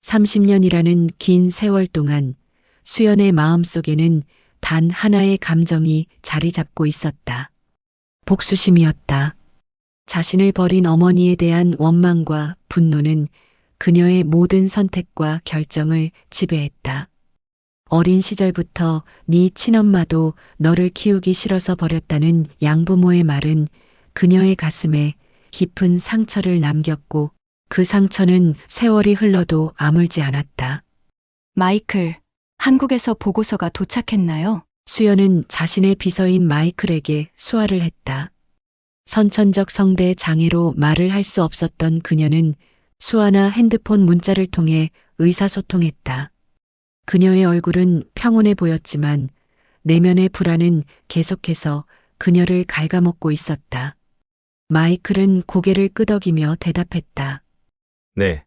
30년이라는 긴 세월 동안 수연의 마음속에는 단 하나의 감정이 자리 잡고 있었다. 복수심이었다. 자신을 버린 어머니에 대한 원망과 분노는 그녀의 모든 선택과 결정을 지배했다. 어린 시절부터 네 친엄마도 너를 키우기 싫어서 버렸다는 양부모의 말은 그녀의 가슴에 깊은 상처를 남겼고 그 상처는 세월이 흘러도 아물지 않았다. 마이클, 한국에서 보고서가 도착했나요? 수연은 자신의 비서인 마이클에게 수화를 했다. 선천적 성대 장애로 말을 할 수 없었던 그녀는 수화나 핸드폰 문자를 통해 의사소통했다. 그녀의 얼굴은 평온해 보였지만 내면의 불안은 계속해서 그녀를 갉아먹고 있었다. 마이클은 고개를 끄덕이며 대답했다. 네.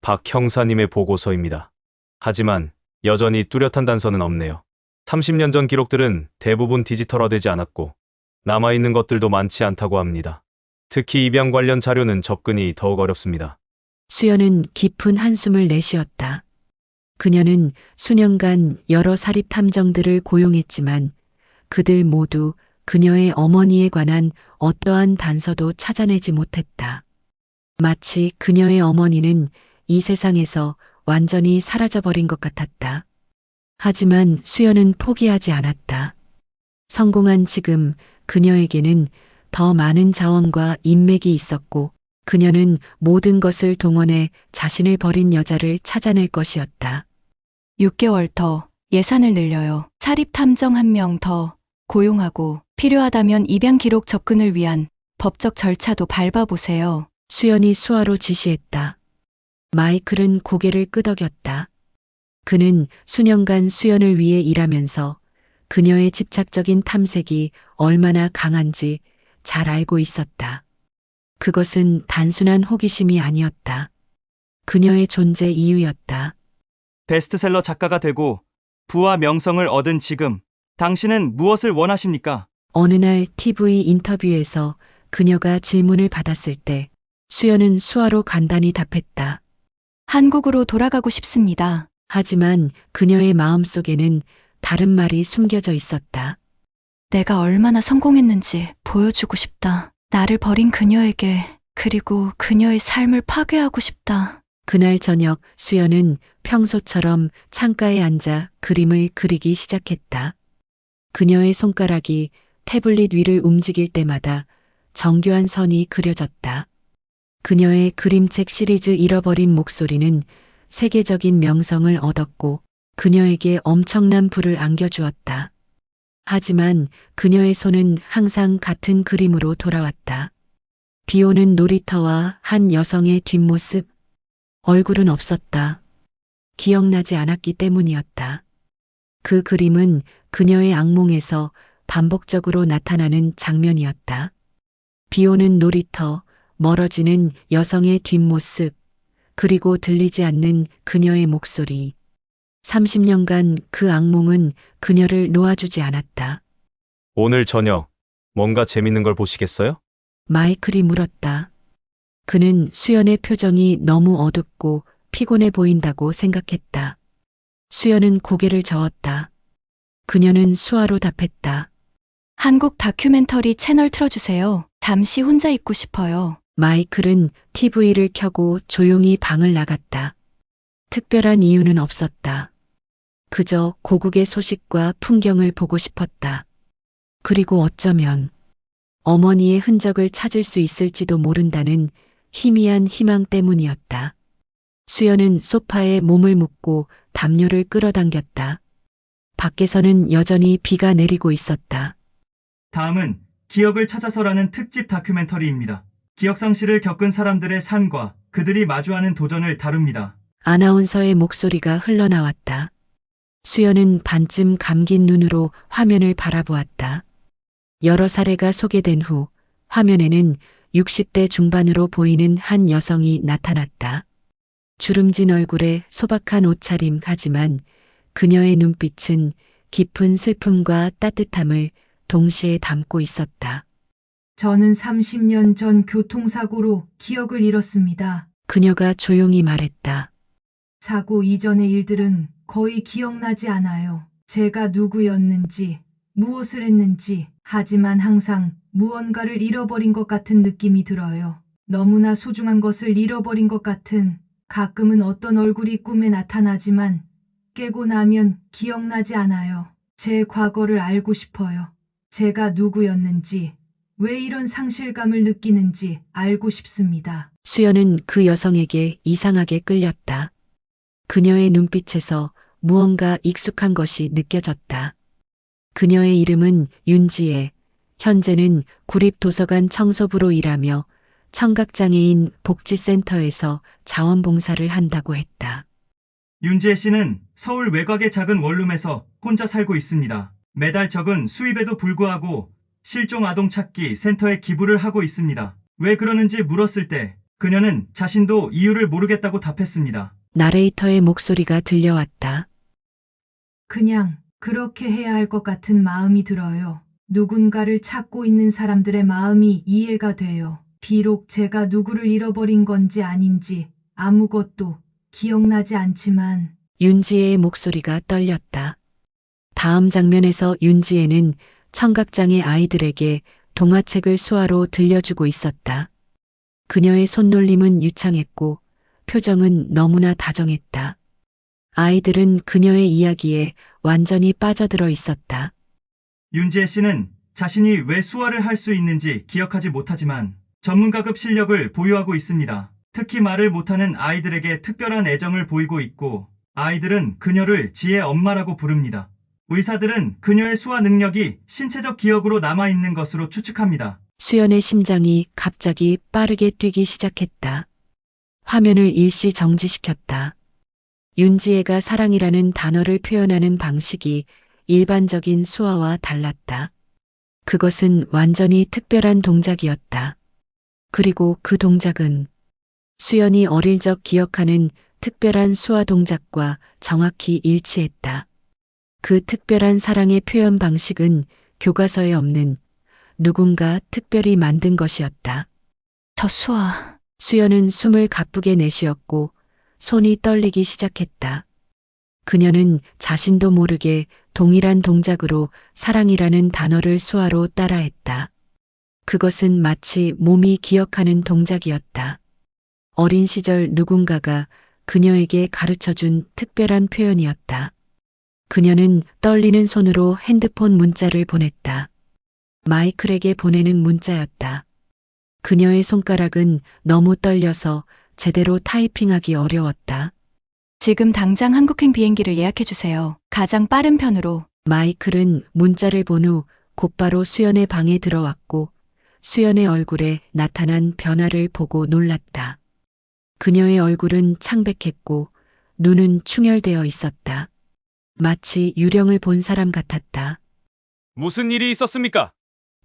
박 형사님의 보고서입니다. 하지만 여전히 뚜렷한 단서는 없네요. 30년 전 기록들은 대부분 디지털화되지 않았고 남아있는 것들도 많지 않다고 합니다. 특히 입양 관련 자료는 접근이 더욱 어렵습니다. 수연은 깊은 한숨을 내쉬었다. 그녀는 수년간 여러 사립 탐정들을 고용했지만 그들 모두 그녀의 어머니에 관한 어떠한 단서도 찾아내지 못했다. 마치 그녀의 어머니는 이 세상에서 완전히 사라져버린 것 같았다. 하지만 수연은 포기하지 않았다. 성공한 지금 그녀에게는 더 많은 자원과 인맥이 있었고 그녀는 모든 것을 동원해 자신을 버린 여자를 찾아낼 것이었다. 6개월 더 예산을 늘려요. 사립탐정 1명 더 고용하고 필요하다면 입양 기록 접근을 위한 법적 절차도 밟아보세요. 수연이 수화로 지시했다. 마이클은 고개를 끄덕였다. 그는 수년간 수연을 위해 일하면서 그녀의 집착적인 탐색이 얼마나 강한지 잘 알고 있었다. 그것은 단순한 호기심이 아니었다. 그녀의 존재 이유였다. 베스트셀러 작가가 되고 부와 명성을 얻은 지금 당신은 무엇을 원하십니까? 어느 날 TV 인터뷰에서 그녀가 질문을 받았을 때 수연은 수화로 간단히 답했다. 한국으로 돌아가고 싶습니다. 하지만 그녀의 마음속에는 다른 말이 숨겨져 있었다. 내가 얼마나 성공했는지 보여주고 싶다. 나를 버린 그녀에게, 그리고 그녀의 삶을 파괴하고 싶다. 그날 저녁 수연은 평소처럼 창가에 앉아 그림을 그리기 시작했다. 그녀의 손가락이 태블릿 위를 움직일 때마다 정교한 선이 그려졌다. 그녀의 그림책 시리즈 잃어버린 목소리는 세계적인 명성을 얻었고 그녀에게 엄청난 부를 안겨주었다. 하지만 그녀의 손은 항상 같은 그림으로 돌아왔다. 비 오는 놀이터와 한 여성의 뒷모습, 얼굴은 없었다. 기억나지 않았기 때문이었다. 그 그림은 그녀의 악몽에서 반복적으로 나타나는 장면이었다. 비 오는 놀이터, 멀어지는 여성의 뒷모습, 그리고 들리지 않는 그녀의 목소리. 30년간 그 악몽은 그녀를 놓아주지 않았다. 오늘 저녁 뭔가 재밌는 걸 보시겠어요? 마이클이 물었다. 그는 수연의 표정이 너무 어둡고 피곤해 보인다고 생각했다. 수연은 고개를 저었다. 그녀는 수화로 답했다. 한국 다큐멘터리 채널 틀어주세요. 잠시 혼자 있고 싶어요. 마이클은 TV를 켜고 조용히 방을 나갔다. 특별한 이유는 없었다. 그저 고국의 소식과 풍경을 보고 싶었다. 그리고 어쩌면 어머니의 흔적을 찾을 수 있을지도 모른다는 희미한 희망 때문이었다. 수연은 소파에 몸을 묻고 담요를 끌어당겼다. 밖에서는 여전히 비가 내리고 있었다. 다음은 기억을 찾아서라는 특집 다큐멘터리입니다. 기억상실을 겪은 사람들의 삶과 그들이 마주하는 도전을 다룹니다. 아나운서의 목소리가 흘러나왔다. 수연은 반쯤 감긴 눈으로 화면을 바라보았다. 여러 사례가 소개된 후 화면에는 60대 중반으로 보이는 한 여성이 나타났다. 주름진 얼굴에 소박한 옷차림 하지만 그녀의 눈빛은 깊은 슬픔과 따뜻함을 동시에 담고 있었다. 저는 30년 전 교통사고로 기억을 잃었습니다. 그녀가 조용히 말했다. 사고 이전의 일들은 거의 기억나지 않아요. 제가 누구였는지, 무엇을 했는지, 하지만 항상 무언가를 잃어버린 것 같은 느낌이 들어요. 너무나 소중한 것을 잃어버린 것 같은, 가끔은 어떤 얼굴이 꿈에 나타나지만 깨고 나면 기억나지 않아요. 제 과거를 알고 싶어요. 제가 누구였는지, 왜 이런 상실감을 느끼는지 알고 싶습니다. 수연은 그 여성에게 이상하게 끌렸다. 그녀의 눈빛에서 무언가 익숙한 것이 느껴졌다. 그녀의 이름은 윤지혜. 현재는 구립도서관 청소부로 일하며 청각장애인 복지센터에서 자원봉사를 한다고 했다. 윤지혜 씨는 서울 외곽의 작은 원룸에서 혼자 살고 있습니다. 매달 적은 수입에도 불구하고 실종 아동 찾기 센터에 기부를 하고 있습니다. 왜 그러는지 물었을 때 그녀는 자신도 이유를 모르겠다고 답했습니다. 나레이터의 목소리가 들려왔다. 그냥 그렇게 해야 할 것 같은 마음이 들어요. 누군가를 찾고 있는 사람들의 마음이 이해가 돼요. 비록 제가 누구를 잃어버린 건지 아닌지 아무것도 기억나지 않지만 윤지혜의 목소리가 떨렸다. 다음 장면에서 윤지혜는 청각장애 아이들에게 동화책을 수화로 들려주고 있었다. 그녀의 손놀림은 유창했고 표정은 너무나 다정했다. 아이들은 그녀의 이야기에 완전히 빠져들어 있었다. 윤지혜 씨는 자신이 왜 수화를 할 수 있는지 기억하지 못하지만 전문가급 실력을 보유하고 있습니다. 특히 말을 못하는 아이들에게 특별한 애정을 보이고 있고 아이들은 그녀를 지혜 엄마라고 부릅니다. 의사들은 그녀의 수화 능력이 신체적 기억으로 남아있는 것으로 추측합니다. 수연의 심장이 갑자기 빠르게 뛰기 시작했다. 화면을 일시 정지시켰다. 윤지혜가 사랑이라는 단어를 표현하는 방식이 일반적인 수화와 달랐다. 그것은 완전히 특별한 동작이었다. 그리고 그 동작은 수연이 어릴 적 기억하는 특별한 수화 동작과 정확히 일치했다. 그 특별한 사랑의 표현 방식은 교과서에 없는 누군가 특별히 만든 것이었다. 저 수아, 수연은 숨을 가쁘게 내쉬었고 손이 떨리기 시작했다. 그녀는 자신도 모르게 동일한 동작으로 사랑이라는 단어를 수화로 따라했다. 그것은 마치 몸이 기억하는 동작이었다. 어린 시절 누군가가 그녀에게 가르쳐준 특별한 표현이었다. 그녀는 떨리는 손으로 핸드폰 문자를 보냈다. 마이클에게 보내는 문자였다. 그녀의 손가락은 너무 떨려서 제대로 타이핑하기 어려웠다. 지금 당장 한국행 비행기를 예약해주세요. 가장 빠른 편으로. 마이클은 문자를 본 후 곧바로 수연의 방에 들어왔고 수연의 얼굴에 나타난 변화를 보고 놀랐다. 그녀의 얼굴은 창백했고 눈은 충혈되어 있었다. 마치 유령을 본 사람 같았다. 무슨 일이 있었습니까?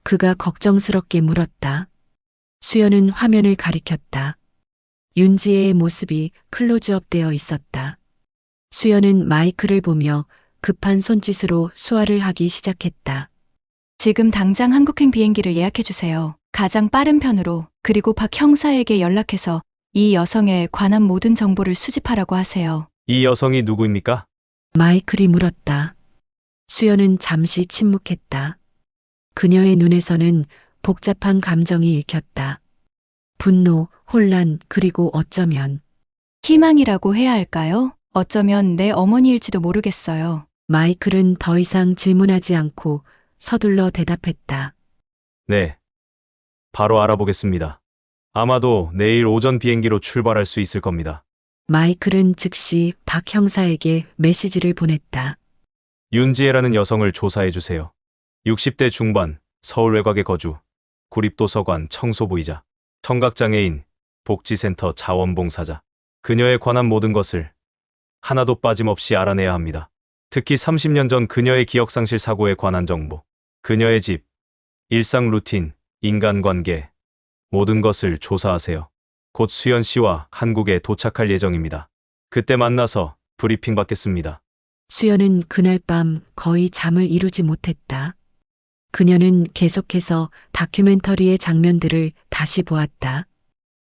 그가 걱정스럽게 물었다. 수연은 화면을 가리켰다. 윤지혜의 모습이 클로즈업 되어 있었다. 수연은 마이크를 보며 급한 손짓으로 수화를 하기 시작했다. 지금 당장 한국행 비행기를 예약해주세요. 가장 빠른 편으로. 그리고 박 형사에게 연락해서 이 여성에 관한 모든 정보를 수집하라고 하세요. 이 여성이 누구입니까? 마이클이 물었다. 수연은 잠시 침묵했다. 그녀의 눈에서는 복잡한 감정이 읽혔다. 분노, 혼란, 그리고 어쩌면 희망이라고 해야 할까요? 어쩌면 내 어머니일지도 모르겠어요. 마이클은 더 이상 질문하지 않고 서둘러 대답했다. 네. 바로 알아보겠습니다. 아마도 내일 오전 비행기로 출발할 수 있을 겁니다. 마이클은 즉시 박 형사에게 메시지를 보냈다. 윤지혜라는 여성을 조사해 주세요. 60대 중반, 서울 외곽에 거주, 구립도서관 청소부이자 청각장애인, 복지센터 자원봉사자. 그녀에 관한 모든 것을 하나도 빠짐없이 알아내야 합니다. 특히 30년 전 그녀의 기억상실 사고에 관한 정보, 그녀의 집, 일상 루틴, 인간관계, 모든 것을 조사하세요. 곧 수연 씨와 한국에 도착할 예정입니다. 그때 만나서 브리핑 받겠습니다. 수연은 그날 밤 거의 잠을 이루지 못했다. 그녀는 계속해서 다큐멘터리의 장면들을 다시 보았다.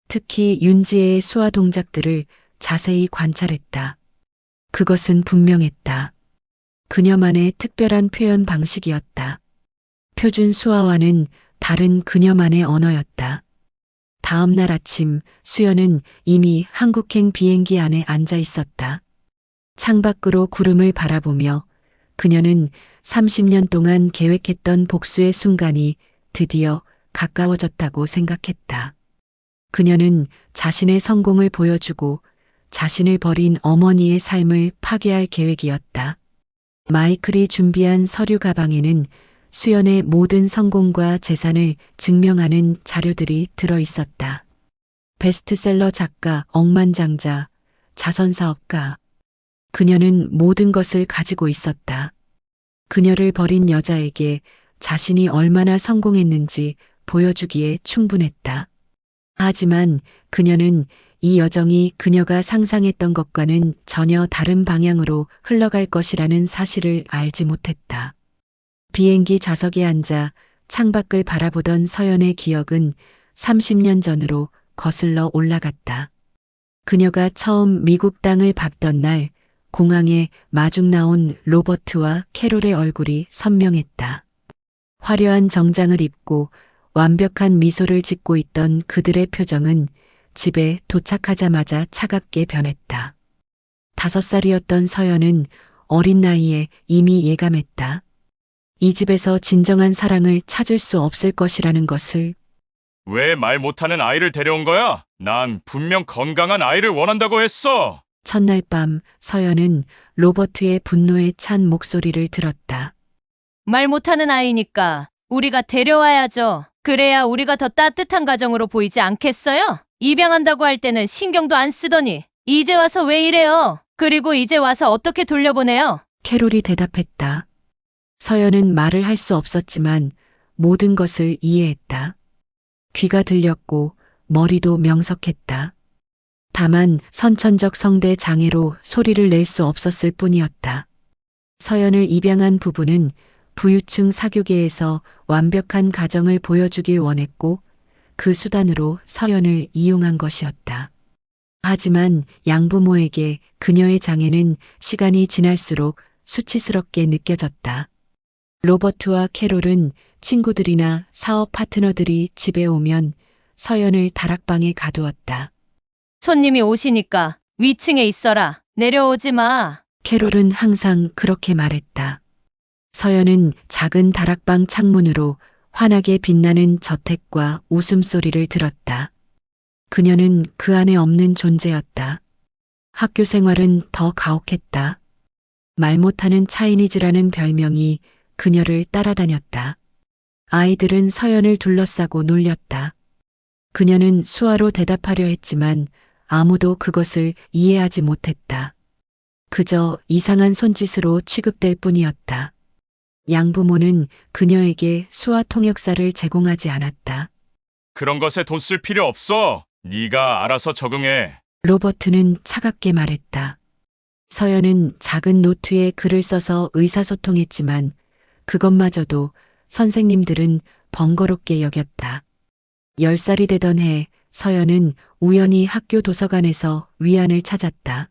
특히 윤지혜의 수화 동작들을 자세히 관찰했다. 그것은 분명했다. 그녀만의 특별한 표현 방식이었다. 표준 수화와는 다른 그녀만의 언어였다. 다음 날 아침 수연은 이미 한국행 비행기 안에 앉아 있었다. 창밖으로 구름을 바라보며 그녀는 30년 동안 계획했던 복수의 순간이 드디어 가까워졌다고 생각했다. 그녀는 자신의 성공을 보여주고 자신을 버린 어머니의 삶을 파괴할 계획이었다. 마이클이 준비한 서류 가방에는 수연의 모든 성공과 재산을 증명하는 자료들이 들어 있었다. 베스트셀러 작가, 억만장자, 자선사업가. 그녀는 모든 것을 가지고 있었다. 그녀를 버린 여자에게 자신이 얼마나 성공했는지 보여주기에 충분했다. 하지만 그녀는 이 여정이 그녀가 상상했던 것과는 전혀 다른 방향으로 흘러갈 것이라는 사실을 알지 못했다. 비행기 좌석에 앉아 창밖을 바라보던 서연의 기억은 30년 전으로 거슬러 올라갔다. 그녀가 처음 미국 땅을 밟던 날 공항에 마중 나온 로버트와 캐롤의 얼굴이 선명했다. 화려한 정장을 입고 완벽한 미소를 짓고 있던 그들의 표정은 집에 도착하자마자 차갑게 변했다. 5살이었던 서연은 어린 나이에 이미 예감했다. 이 집에서 진정한 사랑을 찾을 수 없을 것이라는 것을. 왜 말 못하는 아이를 데려온 거야? 난 분명 건강한 아이를 원한다고 했어. 첫날 밤 서연은 로버트의 분노에 찬 목소리를 들었다. 말 못하는 아이니까 우리가 데려와야죠. 그래야 우리가 더 따뜻한 가정으로 보이지 않겠어요? 입양한다고 할 때는 신경도 안 쓰더니 이제 와서 왜 이래요? 그리고 이제 와서 어떻게 돌려보내요? 캐롤이 대답했다. 서연은 말을 할 수 없었지만 모든 것을 이해했다. 귀가 들렸고 머리도 명석했다. 다만 선천적 성대 장애로 소리를 낼 수 없었을 뿐이었다. 서연을 입양한 부부는 부유층 사교계에서 완벽한 가정을 보여주길 원했고 그 수단으로 서연을 이용한 것이었다. 하지만 양부모에게 그녀의 장애는 시간이 지날수록 수치스럽게 느껴졌다. 로버트와 캐롤은 친구들이나 사업 파트너들이 집에 오면 서연을 다락방에 가두었다. 손님이 오시니까 위층에 있어라. 내려오지 마. 캐롤은 항상 그렇게 말했다. 서연은 작은 다락방 창문으로 환하게 빛나는 저택과 웃음소리를 들었다. 그녀는 그 안에 없는 존재였다. 학교 생활은 더 가혹했다. 말 못하는 차이니즈라는 별명이 그녀를 따라다녔다. 아이들은 서연을 둘러싸고 놀렸다. 그녀는 수화로 대답하려 했지만 아무도 그것을 이해하지 못했다. 그저 이상한 손짓으로 취급될 뿐이었다. 양부모는 그녀에게 수화 통역사를 제공하지 않았다. 그런 것에 돈 쓸 필요 없어. 네가 알아서 적응해. 로버트는 차갑게 말했다. 서연은 작은 노트에 글을 써서 의사소통했지만 그것마저도 선생님들은 번거롭게 여겼다. 10살이 되던 해 서연은 우연히 학교 도서관에서 위안을 찾았다.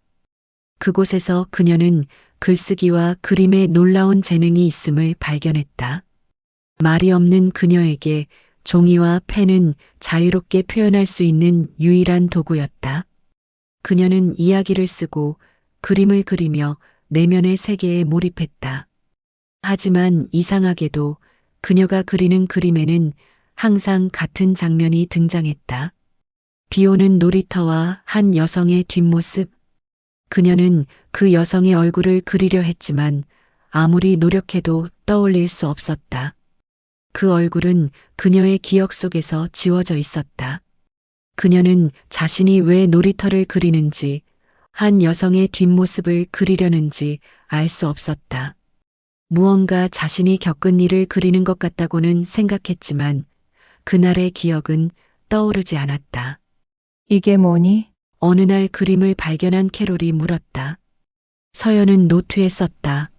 그곳에서 그녀는 글쓰기와 그림에 놀라운 재능이 있음을 발견했다. 말이 없는 그녀에게 종이와 펜은 자유롭게 표현할 수 있는 유일한 도구였다. 그녀는 이야기를 쓰고 그림을 그리며 내면의 세계에 몰입했다. 하지만 이상하게도 그녀가 그리는 그림에는 항상 같은 장면이 등장했다. 비 오는 놀이터와 한 여성의 뒷모습. 그녀는 그 여성의 얼굴을 그리려 했지만 아무리 노력해도 떠올릴 수 없었다. 그 얼굴은 그녀의 기억 속에서 지워져 있었다. 그녀는 자신이 왜 놀이터를 그리는지, 한 여성의 뒷모습을 그리려는지 알 수 없었다. 무언가 자신이 겪은 일을 그리는 것 같다고는 생각했지만 그날의 기억은 떠오르지 않았다. 이게 뭐니? 어느 날 그림을 발견한 캐롤이 물었다. 서연은 노트에 썼다.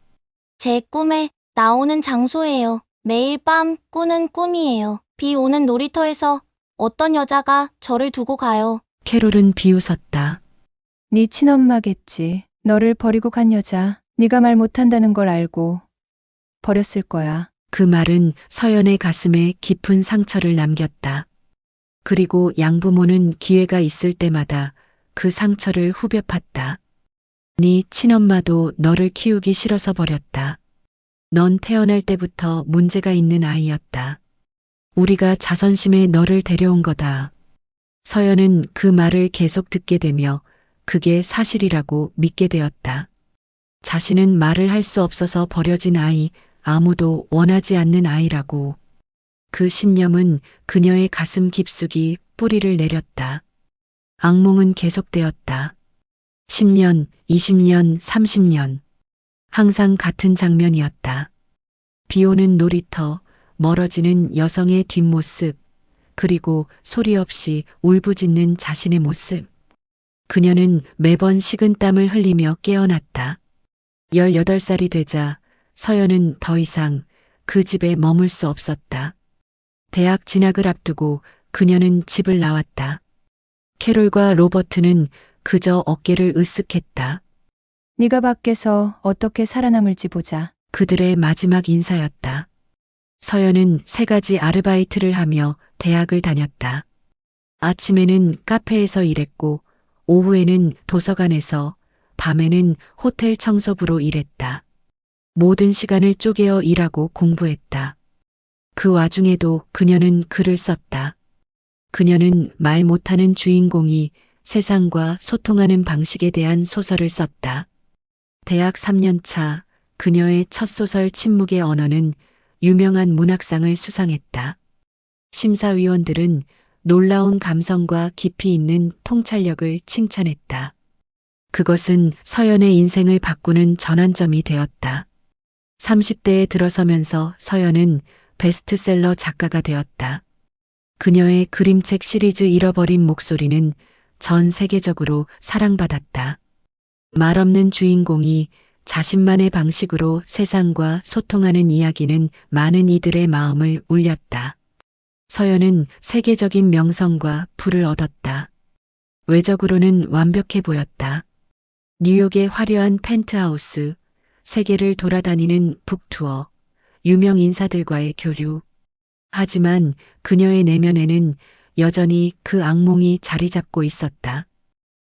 제 꿈에 나오는 장소예요. 매일 밤 꾸는 꿈이에요. 비 오는 놀이터에서 어떤 여자가 저를 두고 가요. 캐롤은 비웃었다. 네 친엄마겠지. 너를 버리고 간 여자. 네가 말 못한다는 걸 알고 버렸을 거야. 그 말은 서연의 가슴에 깊은 상처를 남겼다. 그리고 양부모는 기회가 있을 때마다 그 상처를 후벼 팠다. 네 친엄마도 너를 키우기 싫어서 버렸다. 넌 태어날 때부터 문제가 있는 아이였다. 우리가 자선심에 너를 데려온 거다. 서연은 그 말을 계속 듣게 되며 그게 사실이라고 믿게 되었다. 자신은 말을 할 수 없어서 버려진 아이, 아무도 원하지 않는 아이라고. 그 신념은 그녀의 가슴 깊숙이 뿌리를 내렸다. 악몽은 계속되었다. 10년, 20년, 30년. 항상 같은 장면이었다. 비 오는 놀이터, 멀어지는 여성의 뒷모습, 그리고 소리 없이 울부짖는 자신의 모습. 그녀는 매번 식은땀을 흘리며 깨어났다. 18살이 되자 서연은 더 이상 그 집에 머물 수 없었다. 대학 진학을 앞두고 그녀는 집을 나왔다. 캐롤과 로버트는 그저 어깨를 으쓱했다. 네가 밖에서 어떻게 살아남을지 보자. 그들의 마지막 인사였다. 서연은 3가지 아르바이트를 하며 대학을 다녔다. 아침에는 카페에서 일했고 오후에는 도서관에서, 밤에는 호텔 청소부로 일했다. 모든 시간을 쪼개어 일하고 공부했다. 그 와중에도 그녀는 글을 썼다. 그녀는 말 못하는 주인공이 세상과 소통하는 방식에 대한 소설을 썼다. 대학 3년 차 그녀의 첫 소설 침묵의 언어는 유명한 문학상을 수상했다. 심사위원들은 놀라운 감성과 깊이 있는 통찰력을 칭찬했다. 그것은 서연의 인생을 바꾸는 전환점이 되었다. 30대에 들어서면서 서연은 베스트셀러 작가가 되었다. 그녀의 그림책 시리즈 잃어버린 목소리는 전 세계적으로 사랑받았다. 말없는 주인공이 자신만의 방식으로 세상과 소통하는 이야기는 많은 이들의 마음을 울렸다. 서연은 세계적인 명성과 부를 얻었다. 외적으로는 완벽해 보였다. 뉴욕의 화려한 펜트하우스, 세계를 돌아다니는 북투어, 유명 인사들과의 교류. 하지만 그녀의 내면에는 여전히 그 악몽이 자리 잡고 있었다.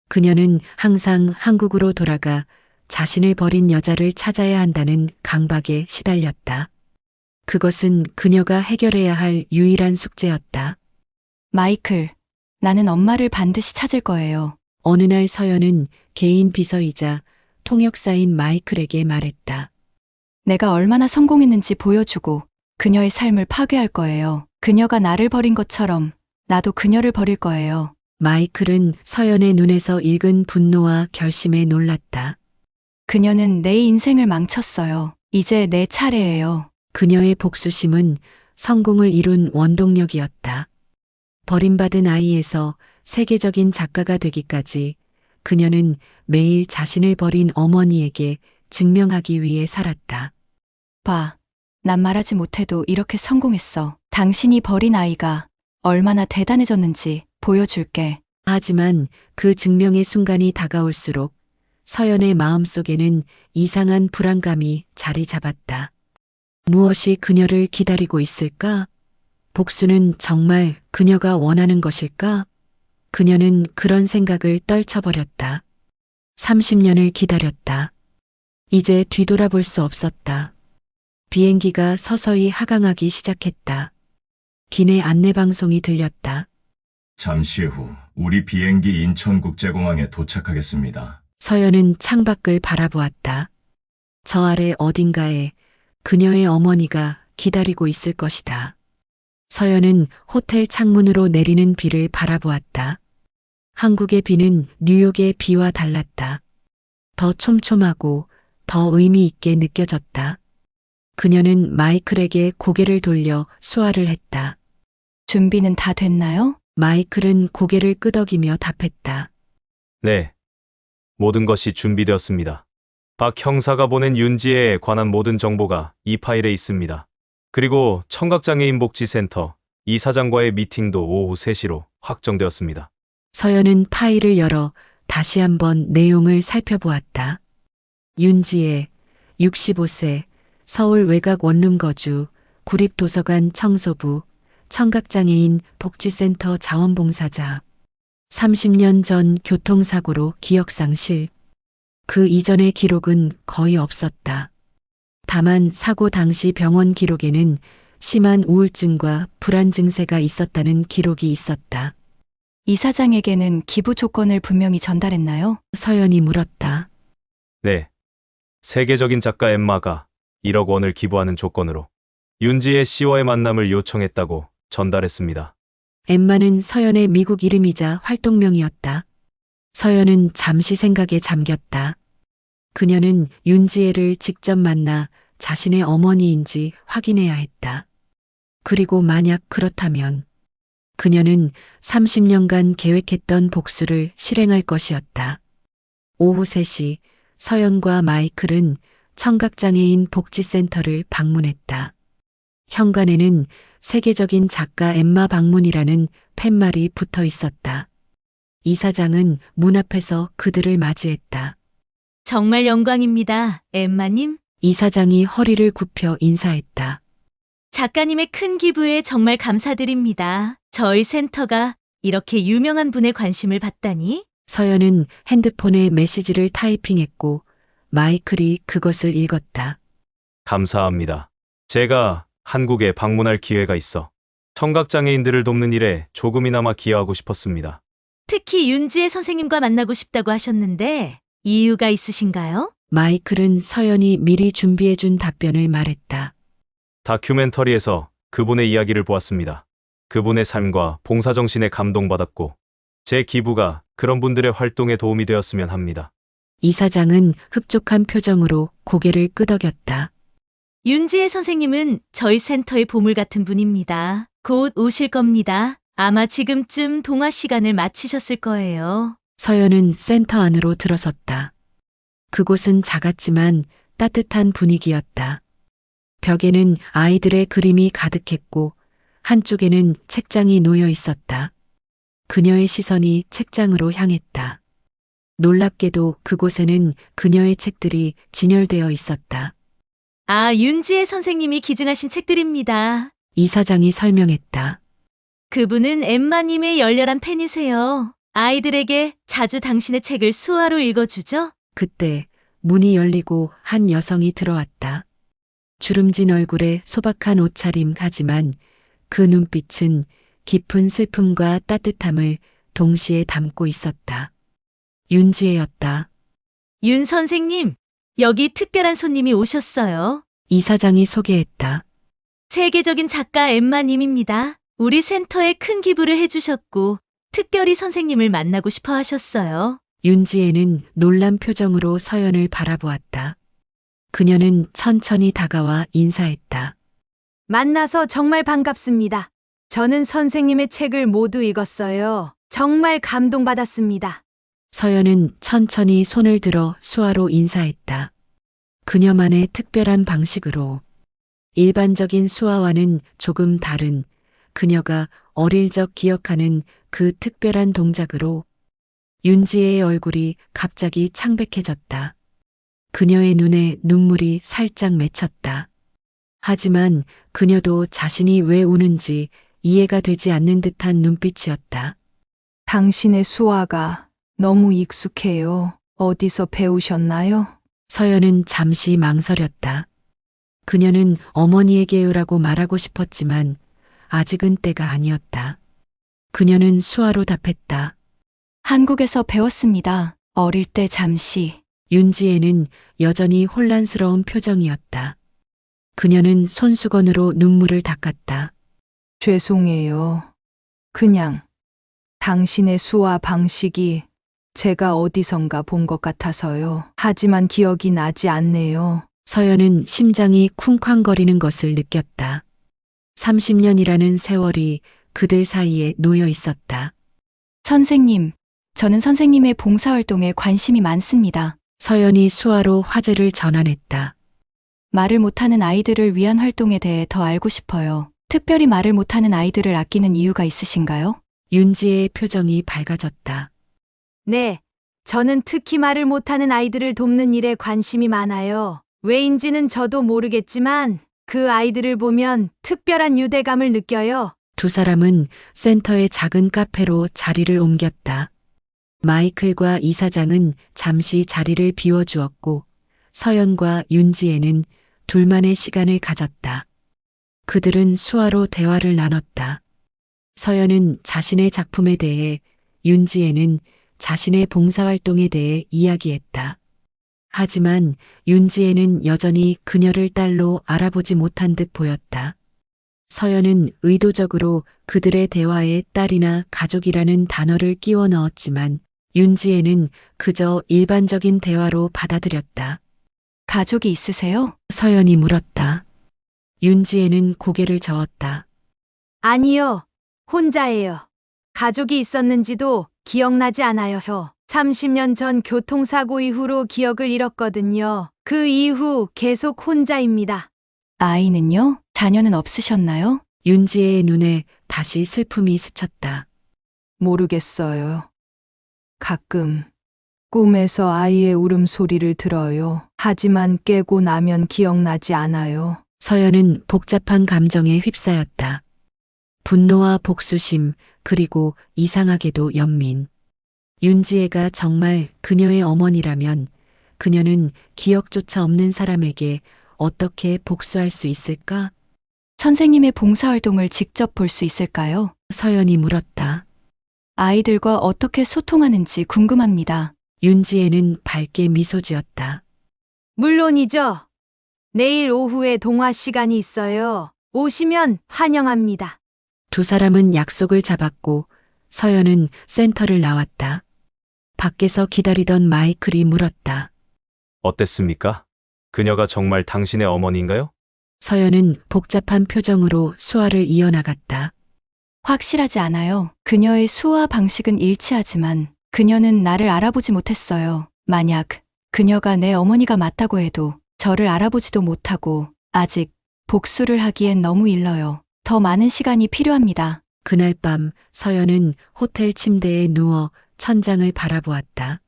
그녀는 항상 한국으로 돌아가 자신을 버린 여자를 찾아야 한다는 강박에 시달렸다. 그것은 그녀가 해결해야 할 유일한 숙제였다. 마이클, 나는 엄마를 반드시 찾을 거예요. 어느 날 서연은 개인 비서이자 통역사인 마이클에게 말했다. 내가 얼마나 성공했는지 보여주고 그녀의 삶을 파괴할 거예요. 그녀가 나를 버린 것처럼 나도 그녀를 버릴 거예요. 마이클은 서연의 눈에서 읽은 분노와 결심에 놀랐다. 그녀는 내 인생을 망쳤어요. 이제 내 차례예요. 그녀의 복수심은 성공을 이룬 원동력이었다. 버림받은 아이에서 세계적인 작가가 되기까지 그녀는 매일 자신을 버린 어머니에게 증명하기 위해 살았다. 봐, 난 말하지 못해도 이렇게 성공했어. 당신이 버린 아이가 얼마나 대단해졌는지 보여줄게. 하지만 그 증명의 순간이 다가올수록 서연의 마음속에는 이상한 불안감이 자리 잡았다. 무엇이 그녀를 기다리고 있을까? 복수는 정말 그녀가 원하는 것일까? 그녀는 그런 생각을 떨쳐버렸다. 30년을 기다렸다. 이제 뒤돌아볼 수 없었다. 비행기가 서서히 하강하기 시작했다. 기내 안내방송이 들렸다. 잠시 후 우리 비행기 인천국제공항에 도착하겠습니다. 서연은 창밖을 바라보았다. 저 아래 어딘가에 그녀의 어머니가 기다리고 있을 것이다. 서연은 호텔 창문으로 내리는 비를 바라보았다. 한국의 비는 뉴욕의 비와 달랐다. 더 촘촘하고 더 의미 있게 느껴졌다. 그녀는 마이클에게 고개를 돌려 수화를 했다. 준비는 다 됐나요? 마이클은 고개를 끄덕이며 답했다. 네. 모든 것이 준비되었습니다. 박 형사가 보낸 윤지에 관한 모든 정보가 이 파일에 있습니다. 그리고 청각장애인복지센터 이사장과의 미팅도 오후 3시로 확정되었습니다. 서연은 파일을 열어 다시 한번 내용을 살펴보았다. 윤지혜, 65세, 서울 외곽 원룸 거주, 구립도서관 청소부, 청각장애인 복지센터 자원봉사자. 30년 전 교통사고로 기억상실. 그 이전의 기록은 거의 없었다. 다만 사고 당시 병원 기록에는 심한 우울증과 불안 증세가 있었다는 기록이 있었다. 이사장에게는 기부 조건을 분명히 전달했나요? 서연이 물었다. 네. 세계적인 작가 엠마가 1억 원을 기부하는 조건으로 윤지혜 씨와의 만남을 요청했다고 전달했습니다. 엠마는 서연의 미국 이름이자 활동명이었다. 서연은 잠시 생각에 잠겼다. 그녀는 윤지혜를 직접 만나 자신의 어머니인지 확인해야 했다. 그리고 만약 그렇다면 그녀는 30년간 계획했던 복수를 실행할 것이었다. 오후 3시 서연과 마이클은 청각장애인 복지센터를 방문했다. 현관에는 세계적인 작가 엠마 방문이라는 팻말이 붙어 있었다. 이사장은 문 앞에서 그들을 맞이했다. 정말 영광입니다, 엠마님. 이사장이 허리를 굽혀 인사했다. 작가님의 큰 기부에 정말 감사드립니다. 저희 센터가 이렇게 유명한 분의 관심을 받다니. 서연은 핸드폰에 메시지를 타이핑했고 마이클이 그것을 읽었다. 감사합니다. 제가 한국에 방문할 기회가 있어 청각장애인들을 돕는 일에 조금이나마 기여하고 싶었습니다. 특히 윤지혜 선생님과 만나고 싶다고 하셨는데 이유가 있으신가요? 마이클은 서연이 미리 준비해준 답변을 말했다. 다큐멘터리에서 그분의 이야기를 보았습니다. 그분의 삶과 봉사정신에 감동받았고 제 기부가 그런 분들의 활동에 도움이 되었으면 합니다. 이사장은 흡족한 표정으로 고개를 끄덕였다. 윤지혜 선생님은 저희 센터의 보물 같은 분입니다. 곧 오실 겁니다. 아마 지금쯤 동화 시간을 마치셨을 거예요. 서연은 센터 안으로 들어섰다. 그곳은 작았지만 따뜻한 분위기였다. 벽에는 아이들의 그림이 가득했고 한쪽에는 책장이 놓여 있었다. 그녀의 시선이 책장으로 향했다. 놀랍게도 그곳에는 그녀의 책들이 진열되어 있었다. 아, 윤지혜 선생님이 기증하신 책들입니다. 이사장이 설명했다. 그분은 엠마님의 열렬한 팬이세요. 아이들에게 자주 당신의 책을 수화로 읽어주죠? 그때 문이 열리고 한 여성이 들어왔다. 주름진 얼굴에 소박한 옷차림 하지만 그 눈빛은 깊은 슬픔과 따뜻함을 동시에 담고 있었다. 윤지혜였다. 윤 선생님, 여기 특별한 손님이 오셨어요. 이사장이 소개했다. 세계적인 작가 엠마님입니다. 우리 센터에 큰 기부를 해주셨고 특별히 선생님을 만나고 싶어 하셨어요. 윤지혜는 놀란 표정으로 서연을 바라보았다. 그녀는 천천히 다가와 인사했다. 만나서 정말 반갑습니다. 저는 선생님의 책을 모두 읽었어요. 정말 감동받았습니다. 서연은 천천히 손을 들어 수화로 인사했다. 그녀만의 특별한 방식으로. 일반적인 수화와는 조금 다른 그녀가 어릴 적 기억하는 그 특별한 동작으로 윤지혜의 얼굴이 갑자기 창백해졌다. 그녀의 눈에 눈물이 살짝 맺혔다. 하지만 그녀도 자신이 왜 우는지 이해가 되지 않는 듯한 눈빛이었다. 당신의 수화가 너무 익숙해요. 어디서 배우셨나요? 서연은 잠시 망설였다. 그녀는 어머니에게요라고 말하고 싶었지만 아직은 때가 아니었다. 그녀는 수화로 답했다. 한국에서 배웠습니다. 어릴 때 잠시. 윤지혜는 여전히 혼란스러운 표정이었다. 그녀는 손수건으로 눈물을 닦았다. 죄송해요. 그냥 당신의 수화 방식이 제가 어디선가 본 것 같아서요. 하지만 기억이 나지 않네요. 서연은 심장이 쿵쾅거리는 것을 느꼈다. 30년이라는 세월이 그들 사이에 놓여 있었다. 선생님, 저는 선생님의 봉사활동에 관심이 많습니다. 서연이 수화로 화제를 전환했다. 말을 못하는 아이들을 위한 활동에 대해 더 알고 싶어요. 특별히 말을 못하는 아이들을 아끼는 이유가 있으신가요? 윤지혜의 표정이 밝아졌다. 네, 저는 특히 말을 못하는 아이들을 돕는 일에 관심이 많아요. 왜인지는 저도 모르겠지만 그 아이들을 보면 특별한 유대감을 느껴요. 두 사람은 센터의 작은 카페로 자리를 옮겼다. 마이클과 이사장은 잠시 자리를 비워주었고 서연과 윤지혜는 둘만의 시간을 가졌다. 그들은 수화로 대화를 나눴다. 서연은 자신의 작품에 대해, 윤지혜는 자신의 봉사활동에 대해 이야기했다. 하지만 윤지혜는 여전히 그녀를 딸로 알아보지 못한 듯 보였다. 서연은 의도적으로 그들의 대화에 딸이나 가족이라는 단어를 끼워 넣었지만 윤지혜는 그저 일반적인 대화로 받아들였다. 가족이 있으세요? 서연이 물었다. 윤지혜는 고개를 저었다. 아니요. 혼자예요. 가족이 있었는지도 기억나지 않아요. 30년 전 교통사고 이후로 기억을 잃었거든요. 그 이후 계속 혼자입니다. 아이는요? 자녀는 없으셨나요? 윤지혜의 눈에 다시 슬픔이 스쳤다. 모르겠어요. 가끔 꿈에서 아이의 울음소리를 들어요. 하지만 깨고 나면 기억나지 않아요. 서연은 복잡한 감정에 휩싸였다. 분노와 복수심, 그리고 이상하게도 연민. 윤지혜가 정말 그녀의 어머니라면 그녀는 기억조차 없는 사람에게 어떻게 복수할 수 있을까? 선생님의 봉사활동을 직접 볼 수 있을까요? 서연이 물었다. 아이들과 어떻게 소통하는지 궁금합니다. 윤지혜는 밝게 미소 지었다. 물론이죠. 내일 오후에 동화 시간이 있어요. 오시면 환영합니다. 두 사람은 약속을 잡았고 서연은 센터를 나왔다. 밖에서 기다리던 마이클이 물었다. 어땠습니까? 그녀가 정말 당신의 어머니인가요? 서연은 복잡한 표정으로 수화를 이어나갔다. 확실하지 않아요. 그녀의 수화 방식은 일치하지만 그녀는 나를 알아보지 못했어요. 만약 그녀가 내 어머니가 맞다고 해도 저를 알아보지도 못하고 아직 복수를 하기엔 너무 일러요. 더 많은 시간이 필요합니다. 그날 밤 서연은 호텔 침대에 누워 천장을 바라보았다.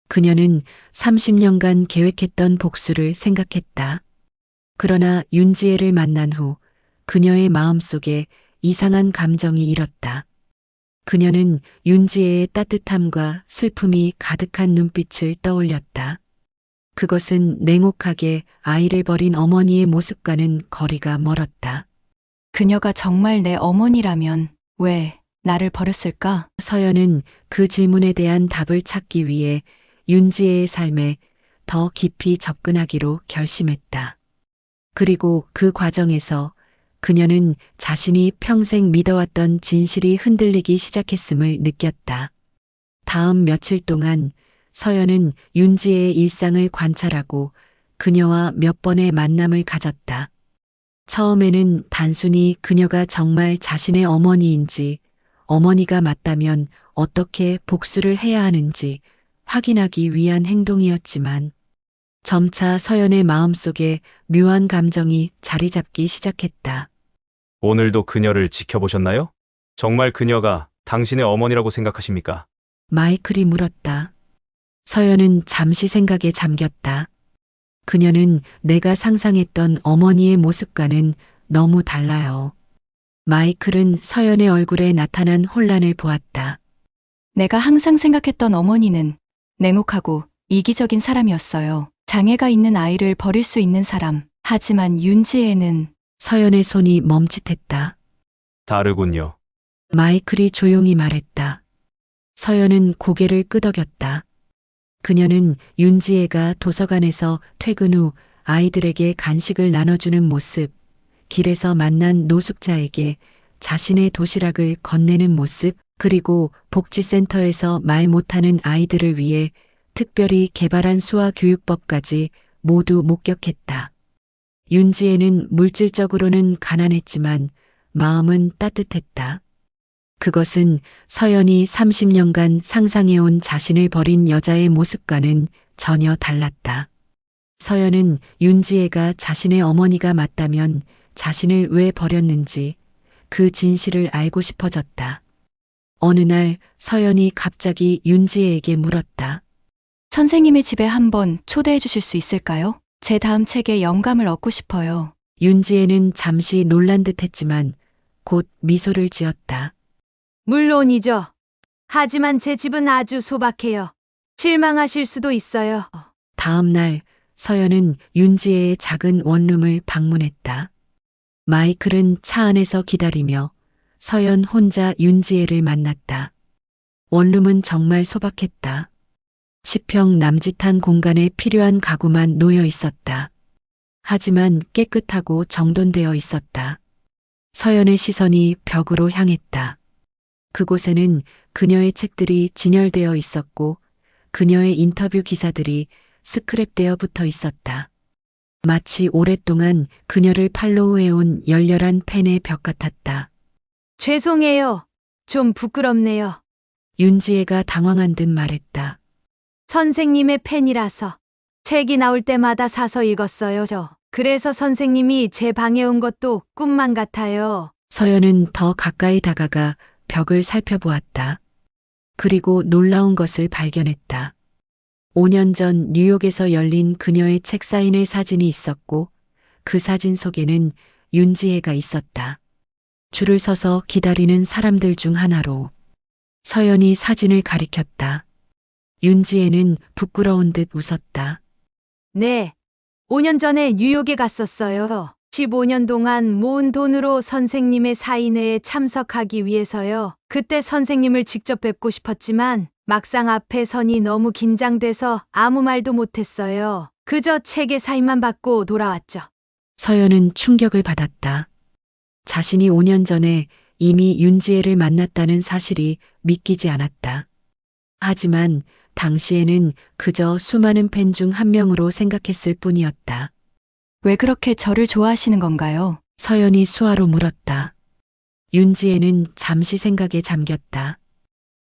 그녀는 30년간 계획했던 복수를 생각했다. 그러나 윤지혜를 만난 후 그녀의 마음속에 이상한 감정이 일었다. 그녀는 윤지혜의 따뜻함과 슬픔이 가득한 눈빛을 떠올렸다. 그것은 냉혹하게 아이를 버린 어머니의 모습과는 거리가 멀었다. 그녀가 정말 내 어머니라면 왜 나를 버렸을까? 서연은 그 질문에 대한 답을 찾기 위해 윤지혜의 삶에 더 깊이 접근하기로 결심했다. 그리고 그 과정에서 그녀는 자신이 평생 믿어왔던 진실이 흔들리기 시작했음을 느꼈다. 다음 며칠 동안 서연은 윤지혜의 일상을 관찰하고 그녀와 몇 번의 만남을 가졌다. 처음에는 단순히 그녀가 정말 자신의 어머니인지, 어머니가 맞다면 어떻게 복수를 해야 하는지 확인하기 위한 행동이었지만 점차 서연의 마음속에 묘한 감정이 자리 잡기 시작했다. 오늘도 그녀를 지켜보셨나요? 정말 그녀가 당신의 어머니라고 생각하십니까? 마이클이 물었다. 서연은 잠시 생각에 잠겼다. 그녀는 내가 상상했던 어머니의 모습과는 너무 달라요. 마이클은 서연의 얼굴에 나타난 혼란을 보았다. 내가 항상 생각했던 어머니는 냉혹하고 이기적인 사람이었어요. 장애가 있는 아이를 버릴 수 있는 사람. 하지만 윤지혜는 서연의 손이 멈칫했다. 다르군요. 마이클이 조용히 말했다. 서연은 고개를 끄덕였다. 그녀는 윤지혜가 도서관에서 퇴근 후 아이들에게 간식을 나눠주는 모습, 길에서 만난 노숙자에게 자신의 도시락을 건네는 모습, 그리고 복지센터에서 말 못하는 아이들을 위해 특별히 개발한 수화 교육법까지 모두 목격했다. 윤지혜는 물질적으로는 가난했지만 마음은 따뜻했다. 그것은 서연이 30년간 상상해온 자신을 버린 여자의 모습과는 전혀 달랐다. 서연은 윤지혜가 자신의 어머니가 맞다면 자신을 왜 버렸는지 그 진실을 알고 싶어졌다. 어느 날 서연이 갑자기 윤지혜에게 물었다. 선생님의 집에 한번 초대해 주실 수 있을까요? 제 다음 책에 영감을 얻고 싶어요. 윤지혜는 잠시 놀란 듯했지만 곧 미소를 지었다. 물론이죠. 하지만 제 집은 아주 소박해요. 실망하실 수도 있어요. 다음 날 서연은 윤지혜의 작은 원룸을 방문했다. 마이클은 차 안에서 기다리며 서연 혼자 윤지혜를 만났다. 원룸은 정말 소박했다. 10평 남짓한 공간에 필요한 가구만 놓여 있었다. 하지만 깨끗하고 정돈되어 있었다. 서연의 시선이 벽으로 향했다. 그곳에는 그녀의 책들이 진열되어 있었고 그녀의 인터뷰 기사들이 스크랩되어 붙어 있었다. 마치 오랫동안 그녀를 팔로우해온 열렬한 팬의 벽 같았다. 죄송해요. 좀 부끄럽네요. 윤지혜가 당황한 듯 말했다. 선생님의 팬이라서 책이 나올 때마다 사서 읽었어요. 그래서 선생님이 제 방에 온 것도 꿈만 같아요. 서연은 더 가까이 다가가 벽을 살펴보았다. 그리고 놀라운 것을 발견했다. 5년 전 뉴욕에서 열린 그녀의 책 사인회 사진이 있었고 그 사진 속에는 윤지혜가 있었다. 줄을 서서 기다리는 사람들 중 하나로. 서연이 사진을 가리켰다. 윤지혜는 부끄러운 듯 웃었다. 네. 5년 전에 뉴욕에 갔었어요. 15년 동안 모은 돈으로 선생님의 사인회에 참석하기 위해서요. 그때 선생님을 직접 뵙고 싶었지만 막상 앞에 서니 너무 긴장돼서 아무 말도 못했어요. 그저 책의 사인만 받고 돌아왔죠. 서연은 충격을 받았다. 자신이 5년 전에 이미 윤지혜를 만났다는 사실이 믿기지 않았다. 하지만 당시에는 그저 수많은 팬 중 한 명으로 생각했을 뿐이었다. 왜 그렇게 저를 좋아하시는 건가요? 서연이 수화로 물었다. 윤지혜는 잠시 생각에 잠겼다.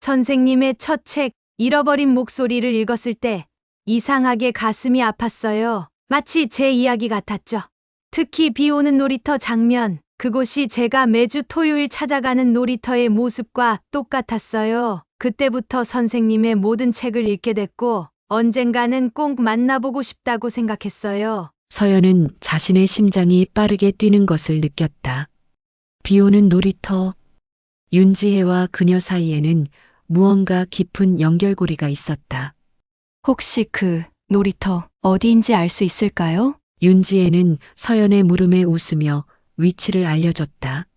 선생님의 첫 책, 잃어버린 목소리를 읽었을 때 이상하게 가슴이 아팠어요. 마치 제 이야기 같았죠. 특히 비 오는 놀이터 장면, 그곳이 제가 매주 토요일 찾아가는 놀이터의 모습과 똑같았어요. 그때부터 선생님의 모든 책을 읽게 됐고 언젠가는 꼭 만나보고 싶다고 생각했어요. 서연은 자신의 심장이 빠르게 뛰는 것을 느꼈다. 비 오는 놀이터. 윤지혜와 그녀 사이에는 무언가 깊은 연결고리가 있었다. 혹시 그 놀이터 어디인지 알 수 있을까요? 윤지혜는 서연의 물음에 웃으며 위치를 알려줬다.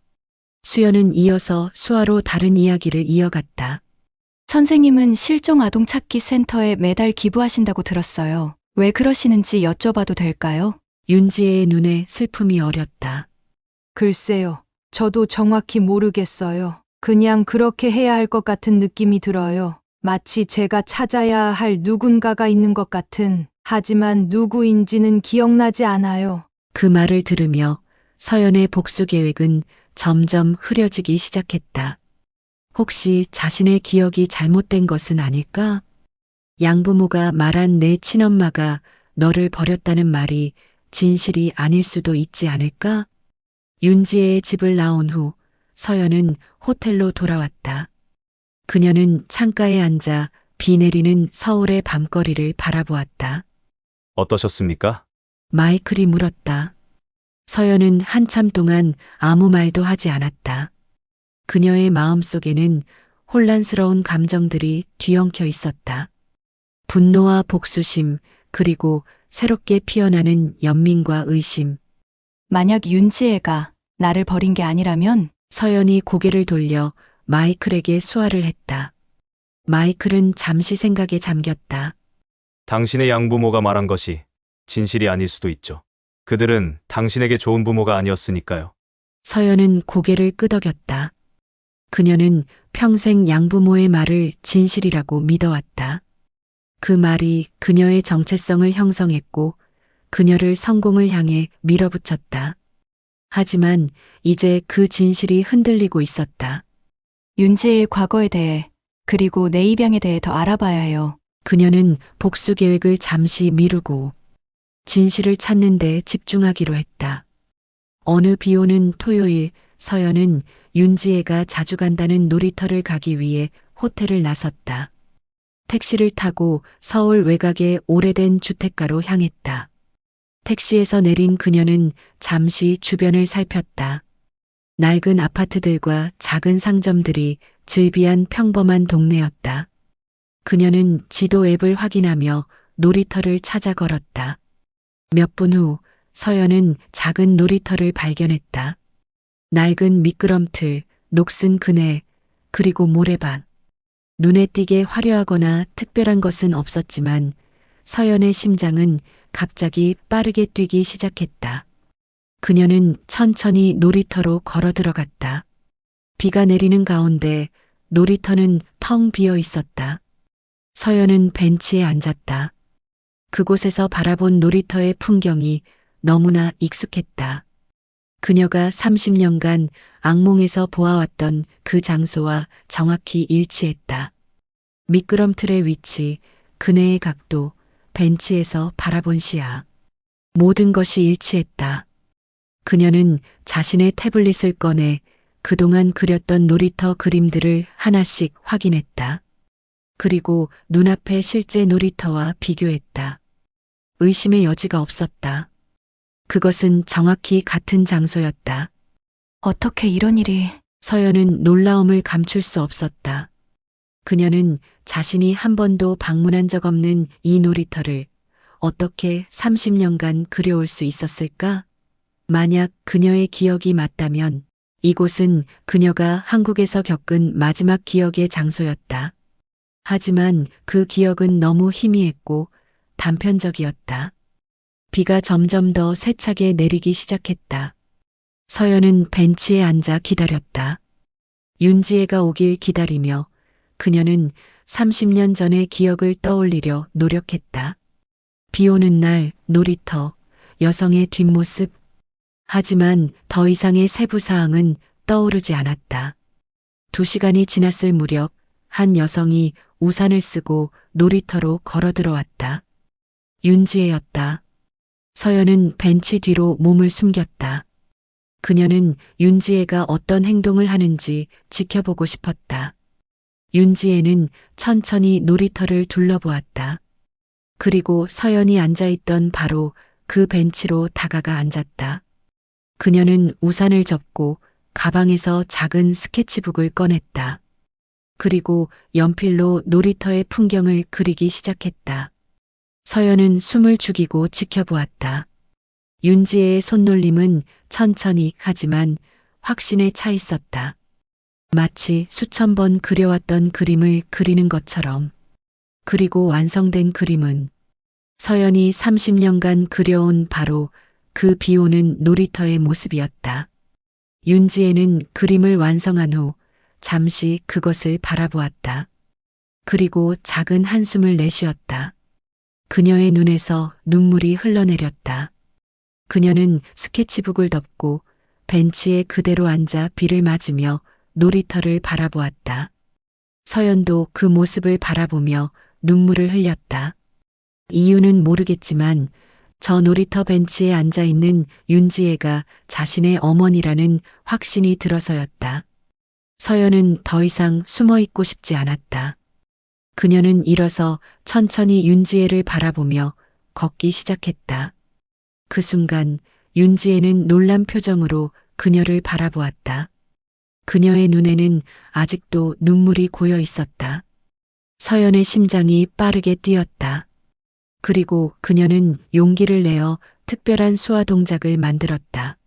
수연은 이어서 수화로 다른 이야기를 이어갔다. 선생님은 실종 아동 찾기 센터에 매달 기부하신다고 들었어요. 왜 그러시는지 여쭤봐도 될까요? 윤지혜의 눈에 슬픔이 어렸다. 글쎄요. 저도 정확히 모르겠어요. 그냥 그렇게 해야 할 것 같은 느낌이 들어요. 마치 제가 찾아야 할 누군가가 있는 것 같은. 하지만 누구인지는 기억나지 않아요. 그 말을 들으며 서연의 복수 계획은 점점 흐려지기 시작했다. 혹시 자신의 기억이 잘못된 것은 아닐까? 양부모가 말한 내 친엄마가 너를 버렸다는 말이 진실이 아닐 수도 있지 않을까? 윤지혜의 집을 나온 후 서연은 호텔로 돌아왔다. 그녀는 창가에 앉아 비 내리는 서울의 밤거리를 바라보았다. 어떠셨습니까? 마이클이 물었다. 서연은 한참 동안 아무 말도 하지 않았다. 그녀의 마음속에는 혼란스러운 감정들이 뒤엉켜 있었다. 분노와 복수심, 그리고 새롭게 피어나는 연민과 의심. 만약 윤지혜가 나를 버린 게 아니라면 서연이 고개를 돌려 마이클에게 수화를 했다. 마이클은 잠시 생각에 잠겼다. 당신의 양부모가 말한 것이 진실이 아닐 수도 있죠. 그들은 당신에게 좋은 부모가 아니었으니까요. 서연은 고개를 끄덕였다. 그녀는 평생 양부모의 말을 진실이라고 믿어왔다. 그 말이 그녀의 정체성을 형성했고 그녀를 성공을 향해 밀어붙였다. 하지만 이제 그 진실이 흔들리고 있었다. 윤지혜의 과거에 대해 그리고 내 입양에 대해 더 알아봐야 해요. 그녀는 복수 계획을 잠시 미루고 진실을 찾는 데 집중하기로 했다. 어느 비 오는 토요일 서연은 윤지혜가 자주 간다는 놀이터를 가기 위해 호텔을 나섰다. 택시를 타고 서울 외곽의 오래된 주택가로 향했다. 택시에서 내린 그녀는 잠시 주변을 살폈다. 낡은 아파트들과 작은 상점들이 즐비한 평범한 동네였다. 그녀는 지도 앱을 확인하며 놀이터를 찾아 걸었다. 몇 분 후 서연은 작은 놀이터를 발견했다. 낡은 미끄럼틀, 녹슨 그네, 그리고 모래밭. 눈에 띄게 화려하거나 특별한 것은 없었지만 서연의 심장은 갑자기 빠르게 뛰기 시작했다. 그녀는 천천히 놀이터로 걸어 들어갔다. 비가 내리는 가운데 놀이터는 텅 비어 있었다. 서연은 벤치에 앉았다. 그곳에서 바라본 놀이터의 풍경이 너무나 익숙했다. 그녀가 30년간 악몽에서 보아왔던 그 장소와 정확히 일치했다. 미끄럼틀의 위치, 그네의 각도, 벤치에서 바라본 시야. 모든 것이 일치했다. 그녀는 자신의 태블릿을 꺼내 그동안 그렸던 놀이터 그림들을 하나씩 확인했다. 그리고 눈앞의 실제 놀이터와 비교했다. 의심의 여지가 없었다. 그것은 정확히 같은 장소였다. 어떻게 이런 일이... 서연은 놀라움을 감출 수 없었다. 그녀는 자신이 한 번도 방문한 적 없는 이 놀이터를 어떻게 30년간 그려올 수 있었을까? 만약 그녀의 기억이 맞다면 이곳은 그녀가 한국에서 겪은 마지막 기억의 장소였다. 하지만 그 기억은 너무 희미했고 단편적이었다. 비가 점점 더 세차게 내리기 시작했다. 서연은 벤치에 앉아 기다렸다. 윤지혜가 오길 기다리며 그녀는 30년 전의 기억을 떠올리려 노력했다. 비 오는 날, 놀이터, 여성의 뒷모습. 하지만 더 이상의 세부 사항은 떠오르지 않았다. 2시간이 지났을 무렵 한 여성이 우산을 쓰고 놀이터로 걸어 들어왔다. 윤지혜였다. 서연은 벤치 뒤로 몸을 숨겼다. 그녀는 윤지혜가 어떤 행동을 하는지 지켜보고 싶었다. 윤지혜는 천천히 놀이터를 둘러보았다. 그리고 서연이 앉아있던 바로 그 벤치로 다가가 앉았다. 그녀는 우산을 접고 가방에서 작은 스케치북을 꺼냈다. 그리고 연필로 놀이터의 풍경을 그리기 시작했다. 서연은 숨을 죽이고 지켜보았다. 윤지혜의 손놀림은 천천히 하지만 확신에 차 있었다. 마치 수천 번 그려왔던 그림을 그리는 것처럼. 그리고 완성된 그림은 서연이 30년간 그려온 바로 그 비오는 놀이터의 모습이었다. 윤지혜는 그림을 완성한 후 잠시 그것을 바라보았다. 그리고 작은 한숨을 내쉬었다. 그녀의 눈에서 눈물이 흘러내렸다. 그녀는 스케치북을 덮고 벤치에 그대로 앉아 비를 맞으며 놀이터를 바라보았다. 서연도 그 모습을 바라보며 눈물을 흘렸다. 이유는 모르겠지만 저 놀이터 벤치에 앉아 있는 윤지혜가 자신의 어머니라는 확신이 들어서였다. 서연은 더 이상 숨어 있고 싶지 않았다. 그녀는 일어서 천천히 윤지혜를 바라보며 걷기 시작했다. 그 순간 윤지혜는 놀란 표정으로 그녀를 바라보았다. 그녀의 눈에는 아직도 눈물이 고여 있었다. 서연의 심장이 빠르게 뛰었다. 그리고 그녀는 용기를 내어 특별한 수화 동작을 만들었다.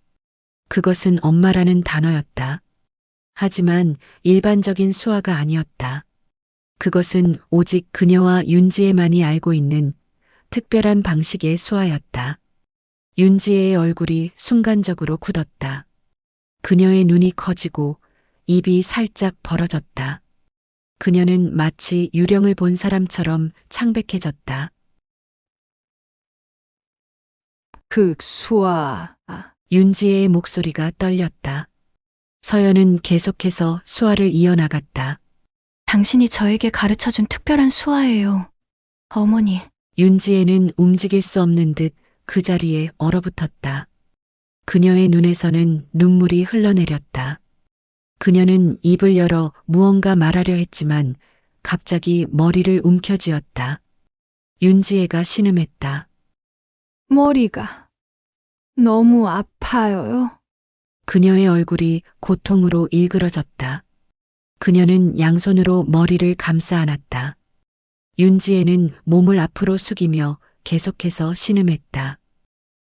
그것은 엄마라는 단어였다. 하지만 일반적인 수화가 아니었다. 그것은 오직 그녀와 윤지혜만이 알고 있는 특별한 방식의 수화였다. 윤지혜의 얼굴이 순간적으로 굳었다. 그녀의 눈이 커지고 입이 살짝 벌어졌다. 그녀는 마치 유령을 본 사람처럼 창백해졌다. 그 수아... 윤지혜의 목소리가 떨렸다. 서연은 계속해서 수화를 이어나갔다. 당신이 저에게 가르쳐준 특별한 수화예요. 어머니. 윤지혜는 움직일 수 없는 듯 그 자리에 얼어붙었다. 그녀의 눈에서는 눈물이 흘러내렸다. 그녀는 입을 열어 무언가 말하려 했지만 갑자기 머리를 움켜쥐었다. 윤지혜가 신음했다. 머리가 너무 아파요. 그녀의 얼굴이 고통으로 일그러졌다. 그녀는 양손으로 머리를 감싸 안았다. 윤지혜는 몸을 앞으로 숙이며 계속해서 신음했다.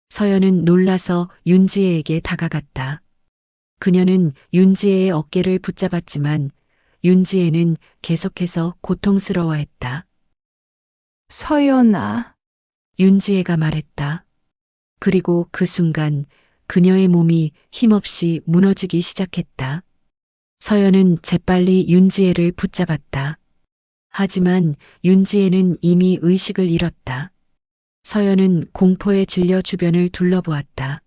서연은 놀라서 윤지혜에게 다가갔다. 그녀는 윤지혜의 어깨를 붙잡았지만 윤지혜는 계속해서 고통스러워했다. 서연아, 윤지혜가 말했다. 그리고 그 순간 그녀의 몸이 힘없이 무너지기 시작했다. 서연은 재빨리 윤지혜를 붙잡았다. 하지만 윤지혜는 이미 의식을 잃었다. 서연은 공포에 질려 주변을 둘러보았다.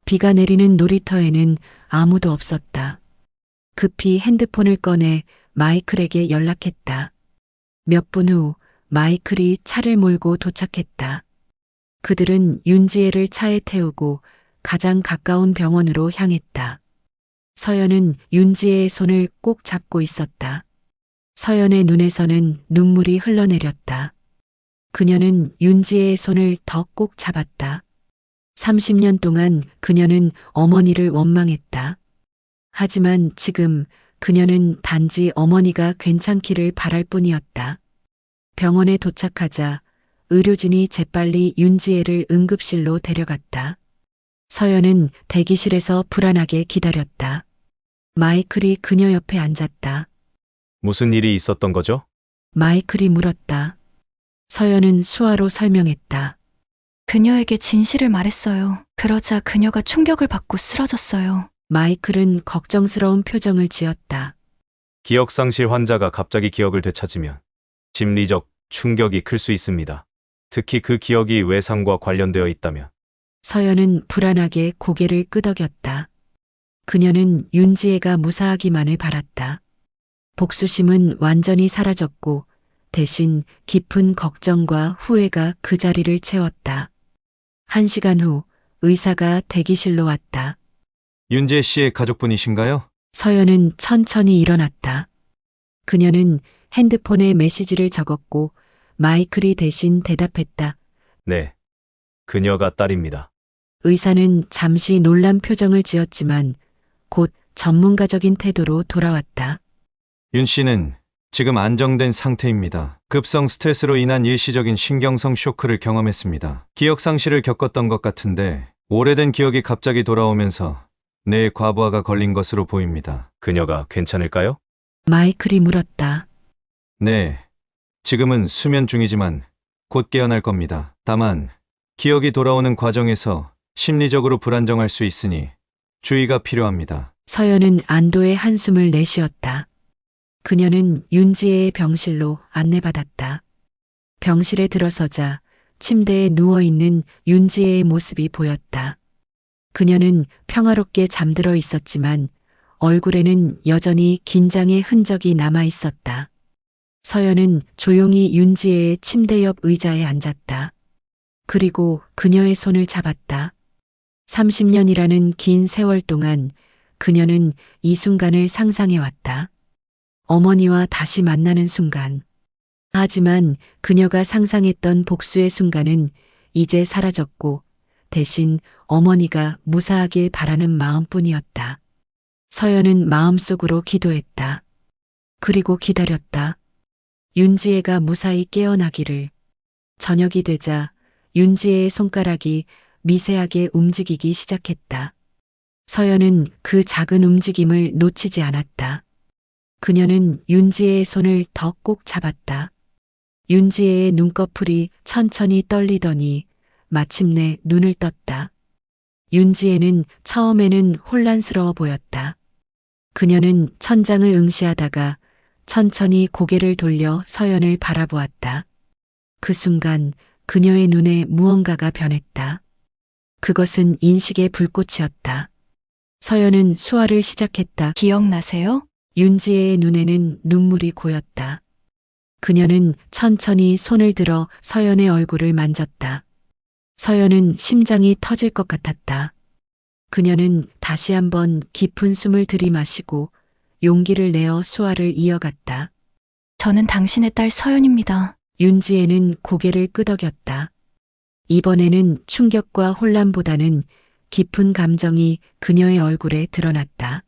비가 내리는 놀이터에는 아무도 없었다. 급히 핸드폰을 꺼내 마이클에게 연락했다. 몇 분 후 마이클이 차를 몰고 도착했다. 그들은 윤지혜를 차에 태우고 가장 가까운 병원으로 향했다. 서연은 윤지혜의 손을 꼭 잡고 있었다. 서연의 눈에서는 눈물이 흘러내렸다. 그녀는 윤지혜의 손을 더 꼭 잡았다. 30년 동안 그녀는 어머니를 원망했다. 하지만 지금 그녀는 단지 어머니가 괜찮기를 바랄 뿐이었다. 병원에 도착하자 의료진이 재빨리 윤지혜를 응급실로 데려갔다. 서연은 대기실에서 불안하게 기다렸다. 마이클이 그녀 옆에 앉았다. 무슨 일이 있었던 거죠? 마이클이 물었다. 서연은 수화로 설명했다. 그녀에게 진실을 말했어요. 그러자 그녀가 충격을 받고 쓰러졌어요. 마이클은 걱정스러운 표정을 지었다. 기억상실 환자가 갑자기 기억을 되찾으면 심리적 충격이 클 수 있습니다. 특히 그 기억이 외상과 관련되어 있다면. 서연은 불안하게 고개를 끄덕였다. 그녀는 윤지혜가 무사하기만을 바랐다. 복수심은 완전히 사라졌고 대신 깊은 걱정과 후회가 그 자리를 채웠다. 1시간 후 의사가 대기실로 왔다. 윤지혜 씨의 가족분이신가요? 서연은 천천히 일어났다. 그녀는 핸드폰에 메시지를 적었고 마이클이 대신 대답했다. 네. 그녀가 딸입니다. 의사는 잠시 놀란 표정을 지었지만 곧 전문가적인 태도로 돌아왔다. 윤 씨는 지금 안정된 상태입니다. 급성 스트레스로 인한 일시적인 신경성 쇼크를 경험했습니다. 기억 상실을 겪었던 것 같은데 오래된 기억이 갑자기 돌아오면서 뇌에 과부하가 걸린 것으로 보입니다. 그녀가 괜찮을까요? 마이클이 물었다. 네. 지금은 수면 중이지만 곧 깨어날 겁니다. 다만 기억이 돌아오는 과정에서 심리적으로 불안정할 수 있으니 주의가 필요합니다. 서연은 안도의 한숨을 내쉬었다. 그녀는 윤지혜의 병실로 안내받았다. 병실에 들어서자 침대에 누워있는 윤지혜의 모습이 보였다. 그녀는 평화롭게 잠들어 있었지만 얼굴에는 여전히 긴장의 흔적이 남아 있었다. 서연은 조용히 윤지혜의 침대 옆 의자에 앉았다. 그리고 그녀의 손을 잡았다. 30년이라는 긴 세월 동안 그녀는 이 순간을 상상해왔다. 어머니와 다시 만나는 순간. 하지만 그녀가 상상했던 복수의 순간은 이제 사라졌고 대신 어머니가 무사하길 바라는 마음뿐이었다. 서연은 마음속으로 기도했다. 그리고 기다렸다. 윤지혜가 무사히 깨어나기를. 저녁이 되자 윤지혜의 손가락이 미세하게 움직이기 시작했다. 서연은 그 작은 움직임을 놓치지 않았다. 그녀는 윤지혜의 손을 더 꼭 잡았다. 윤지혜의 눈꺼풀이 천천히 떨리더니 마침내 눈을 떴다. 윤지혜는 처음에는 혼란스러워 보였다. 그녀는 천장을 응시하다가 천천히 고개를 돌려 서연을 바라보았다. 그 순간 그녀의 눈에 무언가가 변했다. 그것은 인식의 불꽃이었다. 서연은 수화를 시작했다. 기억나세요? 윤지혜의 눈에는 눈물이 고였다. 그녀는 천천히 손을 들어 서연의 얼굴을 만졌다. 서연은 심장이 터질 것 같았다. 그녀는 다시 한번 깊은 숨을 들이마시고 용기를 내어 수화를 이어갔다. 저는 당신의 딸 서연입니다. 윤지혜는 고개를 끄덕였다. 이번에는 충격과 혼란보다는 깊은 감정이 그녀의 얼굴에 드러났다.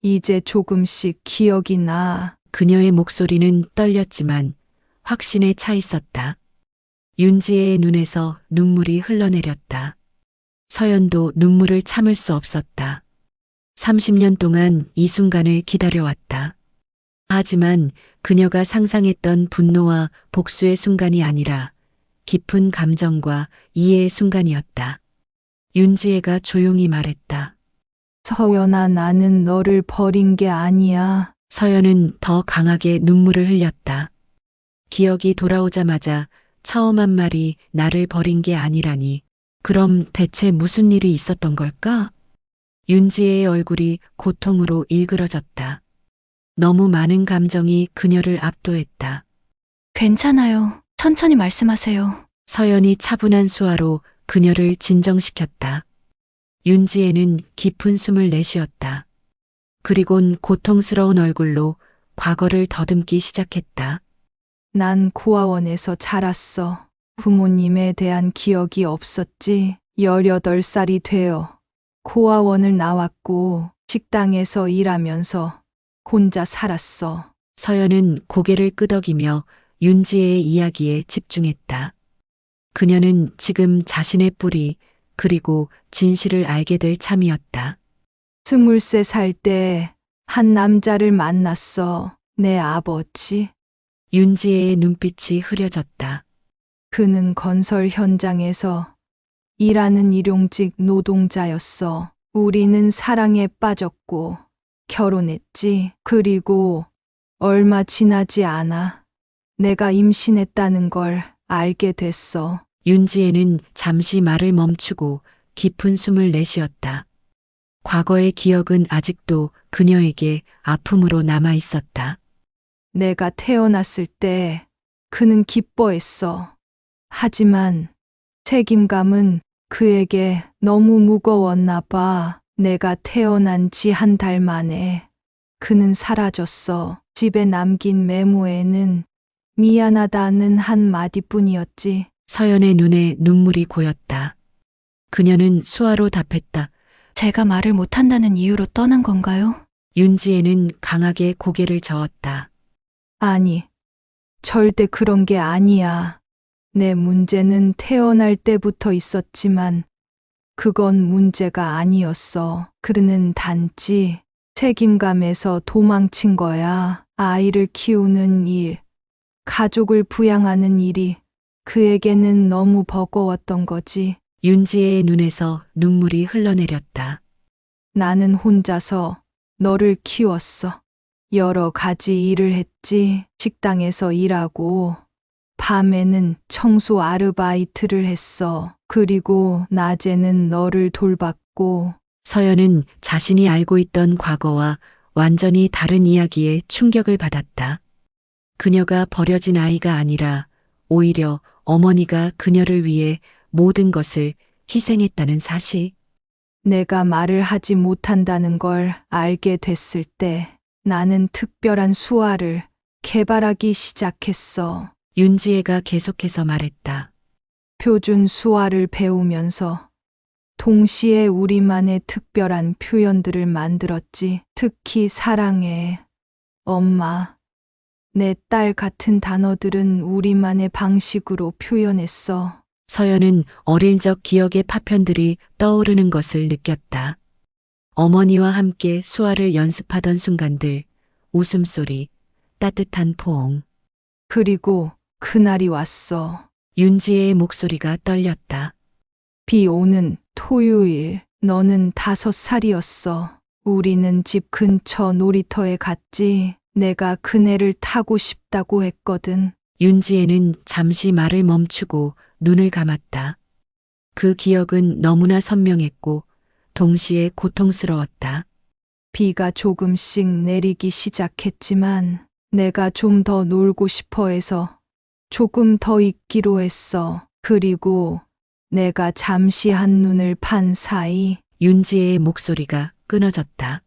이제 조금씩 기억이 나. 그녀의 목소리는 떨렸지만 확신에 차 있었다. 윤지혜의 눈에서 눈물이 흘러내렸다. 서연도 눈물을 참을 수 없었다. 30년 동안 이 순간을 기다려왔다. 하지만 그녀가 상상했던 분노와 복수의 순간이 아니라 깊은 감정과 이해의 순간이었다. 윤지혜가 조용히 말했다. 서연아, 나는 너를 버린 게 아니야. 서연은 더 강하게 눈물을 흘렸다. 기억이 돌아오자마자 처음 한 말이 나를 버린 게 아니라니. 그럼 대체 무슨 일이 있었던 걸까? 윤지혜의 얼굴이 고통으로 일그러졌다. 너무 많은 감정이 그녀를 압도했다. 괜찮아요. 천천히 말씀하세요. 서연이 차분한 수화로 그녀를 진정시켰다. 윤지혜는 깊은 숨을 내쉬었다. 그리곤 고통스러운 얼굴로 과거를 더듬기 시작했다. 난 고아원에서 자랐어. 부모님에 대한 기억이 없었지. 18살이 되어 고아원을 나왔고 식당에서 일하면서 혼자 살았어. 서연은 고개를 끄덕이며 윤지혜의 이야기에 집중했다. 그녀는 지금 자신의 뿌리 그리고 진실을 알게 될 참이었다. 23살 때 한 남자를 만났어. 내 아버지. 윤지혜의 눈빛이 흐려졌다. 그는 건설 현장에서 일하는 일용직 노동자였어. 우리는 사랑에 빠졌고 결혼했지. 그리고 얼마 지나지 않아 내가 임신했다는 걸 알게 됐어. 윤지혜는 잠시 말을 멈추고 깊은 숨을 내쉬었다. 과거의 기억은 아직도 그녀에게 아픔으로 남아 있었다. 내가 태어났을 때 그는 기뻐했어. 하지만 책임감은 그에게 너무 무거웠나 봐. 내가 태어난 지 한 달 만에 그는 사라졌어. 집에 남긴 메모에는 미안하다는 한 마디뿐이었지. 서연의 눈에 눈물이 고였다. 그녀는 수화로 답했다. 제가 말을 못한다는 이유로 떠난 건가요? 윤지혜는 강하게 고개를 저었다. 아니, 절대 그런 게 아니야. 내 문제는 태어날 때부터 있었지만 그건 문제가 아니었어. 그는 단지 책임감에서 도망친 거야. 아이를 키우는 일, 가족을 부양하는 일이 그에게는 너무 버거웠던 거지. 윤지혜의 눈에서 눈물이 흘러내렸다. 나는 혼자서 너를 키웠어. 여러 가지 일을 했지. 식당에서 일하고, 밤에는 청소 아르바이트를 했어. 그리고 낮에는 너를 돌봤고. 서연은 자신이 알고 있던 과거와 완전히 다른 이야기에 충격을 받았다. 그녀가 버려진 아이가 아니라 오히려 어머니가 그녀를 위해 모든 것을 희생했다는 사실. 내가 말을 하지 못한다는 걸 알게 됐을 때 나는 특별한 수화를 개발하기 시작했어. 윤지혜가 계속해서 말했다. 표준 수화를 배우면서 동시에 우리만의 특별한 표현들을 만들었지. 특히 사랑해, 엄마, 내 딸 같은 단어들은 우리만의 방식으로 표현했어. 서연은 어릴 적 기억의 파편들이 떠오르는 것을 느꼈다. 어머니와 함께 수화를 연습하던 순간들, 웃음소리, 따뜻한 포옹. 그리고 그날이 왔어. 윤지혜의 목소리가 떨렸다. 비 오는 토요일, 너는 5살이었어. 우리는 집 근처 놀이터에 갔지. 내가 그네를 타고 싶다고 했거든. 윤지혜는 잠시 말을 멈추고 눈을 감았다. 그 기억은 너무나 선명했고 동시에 고통스러웠다. 비가 조금씩 내리기 시작했지만 내가 좀 더 놀고 싶어 해서 조금 더 있기로 했어. 그리고 내가 잠시 한눈을 판 사이 윤지혜의 목소리가 끊어졌다.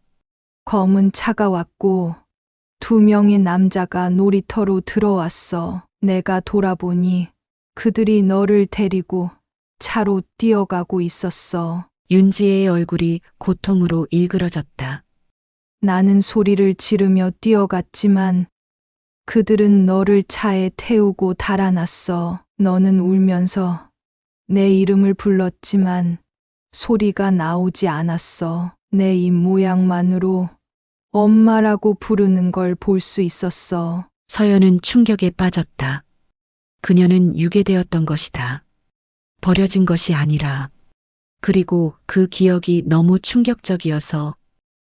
검은 차가 왔고 두 명의 남자가 놀이터로 들어왔어. 내가 돌아보니 그들이 너를 데리고 차로 뛰어가고 있었어. 윤지혜의 얼굴이 고통으로 일그러졌다. 나는 소리를 지르며 뛰어갔지만 그들은 너를 차에 태우고 달아났어. 너는 울면서 내 이름을 불렀지만 소리가 나오지 않았어. 내 입 모양만으로 엄마라고 부르는 걸 볼 수 있었어. 서연은 충격에 빠졌다. 그녀는 유괴되었던 것이다. 버려진 것이 아니라. 그리고 그 기억이 너무 충격적이어서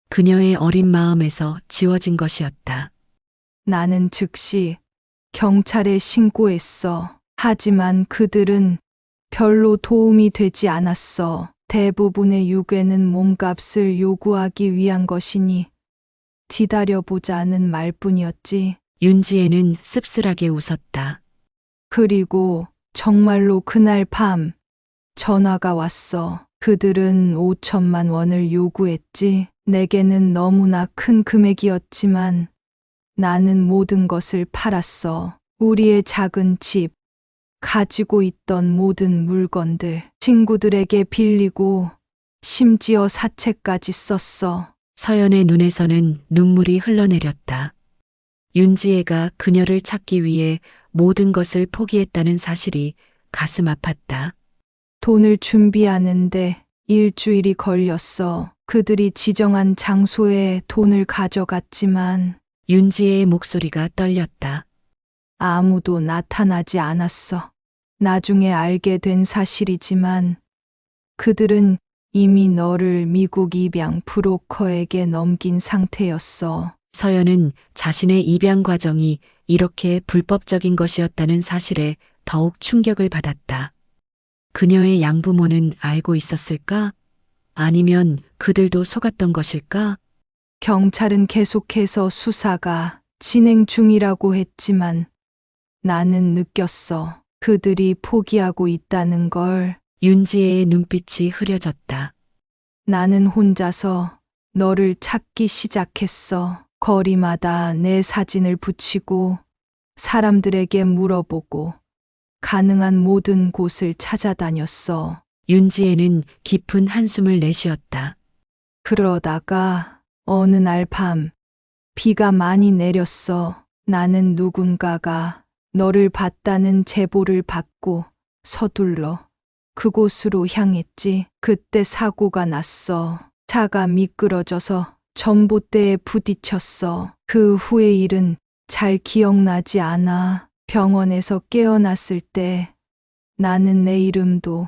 그녀의 어린 마음에서 지워진 것이었다. 나는 즉시 경찰에 신고했어. 하지만 그들은 별로 도움이 되지 않았어. 대부분의 유괴는 몸값을 요구하기 위한 것이니 기다려보자는 말뿐이었지. 윤지혜는 씁쓸하게 웃었다. 그리고 정말로 그날 밤 전화가 왔어. 그들은 5천만 원을 요구했지. 내게는 너무나 큰 금액이었지만 나는 모든 것을 팔았어. 우리의 작은 집, 가지고 있던 모든 물건들, 친구들에게 빌리고 심지어 사채까지 썼어. 서연의 눈에서는 눈물이 흘러내렸다. 윤지혜가 그녀를 찾기 위해 모든 것을 포기했다는 사실이 가슴 아팠다. 돈을 준비하는데 일주일이 걸렸어. 그들이 지정한 장소에 돈을 가져갔지만 윤지혜의 목소리가 떨렸다. 아무도 나타나지 않았어. 나중에 알게 된 사실이지만 그들은 이미 너를 미국 입양 브로커에게 넘긴 상태였어. 서연은 자신의 입양 과정이 이렇게 불법적인 것이었다는 사실에 더욱 충격을 받았다. 그녀의 양부모는 알고 있었을까? 아니면 그들도 속았던 것일까? 경찰은 계속해서 수사가 진행 중이라고 했지만 나는 느꼈어. 그들이 포기하고 있다는 걸. 윤지혜의 눈빛이 흐려졌다. 나는 혼자서 너를 찾기 시작했어. 거리마다 내 사진을 붙이고 사람들에게 물어보고 가능한 모든 곳을 찾아다녔어. 윤지혜는 깊은 한숨을 내쉬었다. 그러다가 어느 날 밤 비가 많이 내렸어. 나는 누군가가 너를 봤다는 제보를 받고 서둘러 그곳으로 향했지. 그때 사고가 났어. 차가 미끄러져서 전봇대에 부딪혔어. 그 후의 일은 잘 기억나지 않아. 병원에서 깨어났을 때 나는 내 이름도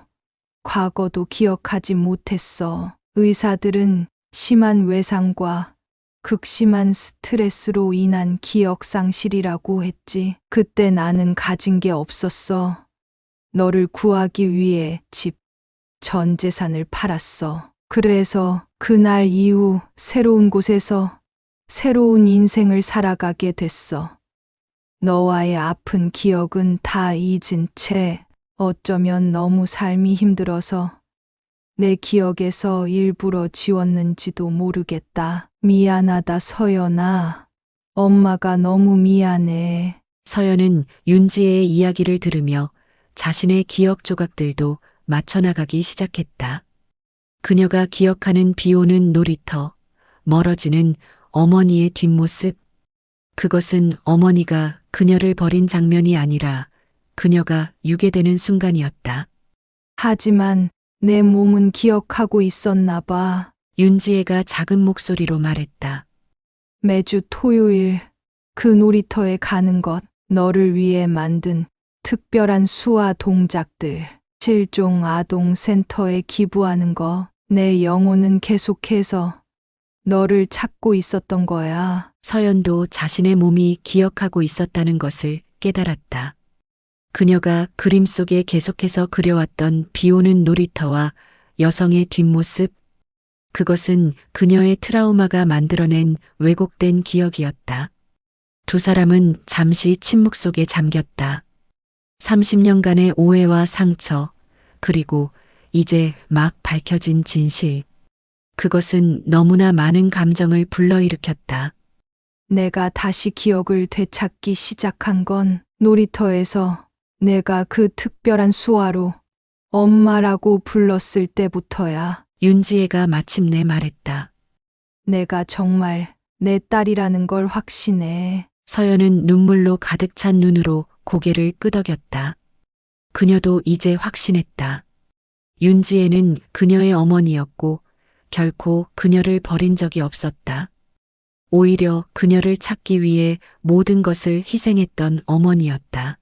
과거도 기억하지 못했어. 의사들은 심한 외상과 극심한 스트레스로 인한 기억 상실이라고 했지. 그때 나는 가진 게 없었어. 너를 구하기 위해 집, 전 재산을 팔았어. 그래서 그날 이후 새로운 곳에서 새로운 인생을 살아가게 됐어. 너와의 아픈 기억은 다 잊은 채 어쩌면 너무 삶이 힘들어서 내 기억에서 일부러 지웠는지도 모르겠다. 미안하다, 서연아. 엄마가 너무 미안해. 서연은 윤지혜의 이야기를 들으며 자신의 기억 조각들도 맞춰나가기 시작했다. 그녀가 기억하는 비오는 놀이터, 멀어지는 어머니의 뒷모습. 그것은 어머니가 그녀를 버린 장면이 아니라 그녀가 유괴되는 순간이었다. 하지만 내 몸은 기억하고 있었나 봐. 윤지혜가 작은 목소리로 말했다. 매주 토요일 그 놀이터에 가는 것, 너를 위해 만든 특별한 수화 동작들, 실종 아동 센터에 기부하는 거, 내 영혼은 계속해서 너를 찾고 있었던 거야. 서연도 자신의 몸이 기억하고 있었다는 것을 깨달았다. 그녀가 그림 속에 계속해서 그려왔던 비오는 놀이터와 여성의 뒷모습, 그것은 그녀의 트라우마가 만들어낸 왜곡된 기억이었다. 두 사람은 잠시 침묵 속에 잠겼다. 30년간의 오해와 상처, 그리고 이제 막 밝혀진 진실. 그것은 너무나 많은 감정을 불러일으켰다. 내가 다시 기억을 되찾기 시작한 건 놀이터에서 내가 그 특별한 수아로 엄마라고 불렀을 때부터야. 윤지혜가 마침내 말했다. 내가 정말 내 딸이라는 걸 확신해. 서연은 눈물로 가득 찬 눈으로 고개를 끄덕였다. 그녀도 이제 확신했다. 윤지혜는 그녀의 어머니였고 결코 그녀를 버린 적이 없었다. 오히려 그녀를 찾기 위해 모든 것을 희생했던 어머니였다.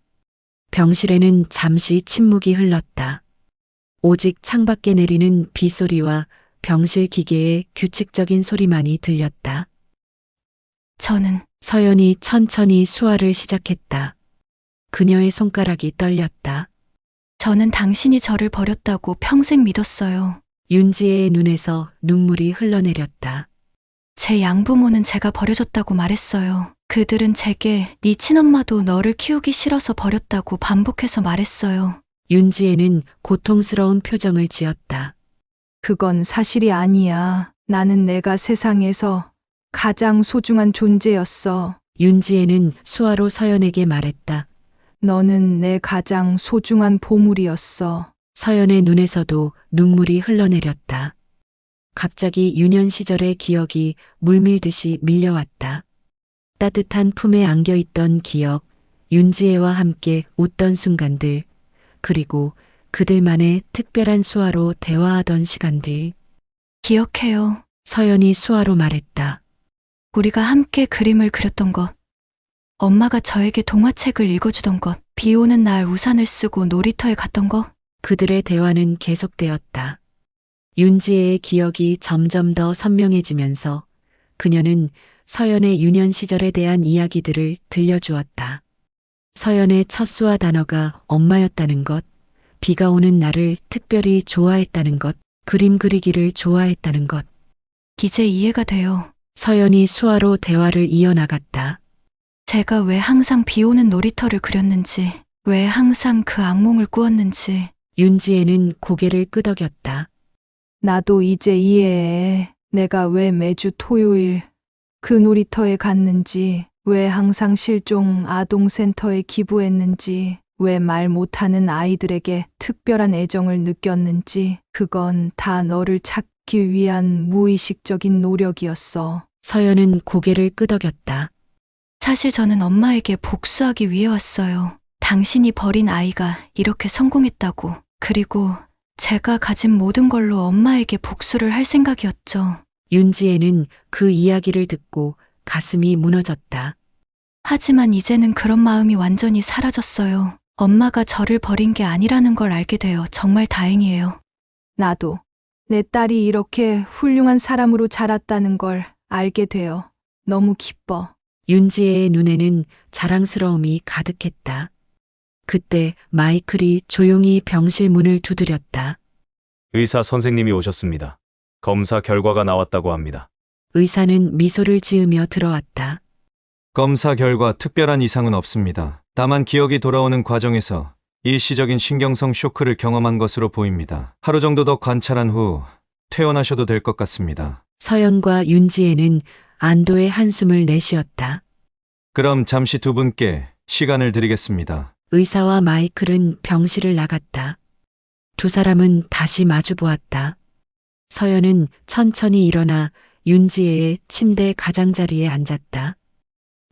병실에는 잠시 침묵이 흘렀다. 오직 창밖에 내리는 빗소리와 병실 기계의 규칙적인 소리만이 들렸다. 저는 서연이 천천히 수화를 시작했다. 그녀의 손가락이 떨렸다. 저는 당신이 저를 버렸다고 평생 믿었어요. 윤지혜의 눈에서 눈물이 흘러내렸다. 제 양부모는 제가 버려졌다고 말했어요. 그들은 제게 네 친엄마도 너를 키우기 싫어서 버렸다고 반복해서 말했어요. 윤지혜는 고통스러운 표정을 지었다. 그건 사실이 아니야. 나는 내가 세상에서 가장 소중한 존재였어. 윤지혜는 수화로 서연에게 말했다. 너는 내 가장 소중한 보물이었어. 서연의 눈에서도 눈물이 흘러내렸다. 갑자기 유년 시절의 기억이 물밀듯이 밀려왔다. 따뜻한 품에 안겨있던 기억, 윤지혜와 함께 웃던 순간들, 그리고 그들만의 특별한 수화로 대화하던 시간들. 기억해요. 서연이 수화로 말했다. 우리가 함께 그림을 그렸던 것. 엄마가 저에게 동화책을 읽어주던 것. 비 오는 날 우산을 쓰고 놀이터에 갔던 것. 그들의 대화는 계속되었다. 윤지혜의 기억이 점점 더 선명해지면서 그녀는 서연의 유년 시절에 대한 이야기들을 들려주었다. 서연의 첫 수화 단어가 엄마였다는 것, 비가 오는 날을 특별히 좋아했다는 것, 그림 그리기를 좋아했다는 것. 이제 이해가 돼요. 서연이 수화로 대화를 이어나갔다. 제가 왜 항상 비 오는 놀이터를 그렸는지, 왜 항상 그 악몽을 꾸었는지. 윤지혜는 고개를 끄덕였다. 나도 이제 이해해. 내가 왜 매주 토요일 그 놀이터에 갔는지, 왜 항상 실종 아동센터에 기부했는지, 왜 말 못하는 아이들에게 특별한 애정을 느꼈는지, 그건 다 너를 찾기 위한 무의식적인 노력이었어. 서연은 고개를 끄덕였다. 사실 저는 엄마에게 복수하기 위해 왔어요. 당신이 버린 아이가 이렇게 성공했다고. 그리고 제가 가진 모든 걸로 엄마에게 복수를 할 생각이었죠. 윤지혜는 그 이야기를 듣고 가슴이 무너졌다. 하지만 이제는 그런 마음이 완전히 사라졌어요. 엄마가 저를 버린 게 아니라는 걸 알게 되어 정말 다행이에요. 나도 내 딸이 이렇게 훌륭한 사람으로 자랐다는 걸 알게 되어 너무 기뻐. 윤지혜의 눈에는 자랑스러움이 가득했다. 그때 마이클이 조용히 병실 문을 두드렸다. 의사 선생님이 오셨습니다. 검사 결과가 나왔다고 합니다. 의사는 미소를 지으며 들어왔다. 검사 결과 특별한 이상은 없습니다. 다만 기억이 돌아오는 과정에서 일시적인 신경성 쇼크를 경험한 것으로 보입니다. 하루 정도 더 관찰한 후 퇴원하셔도 될 것 같습니다. 서연과 윤지혜는 안도의 한숨을 내쉬었다. 그럼 잠시 두 분께 시간을 드리겠습니다. 의사와 마이클은 병실을 나갔다. 두 사람은 다시 마주 보았다. 서연은 천천히 일어나 윤지혜의 침대 가장자리에 앉았다.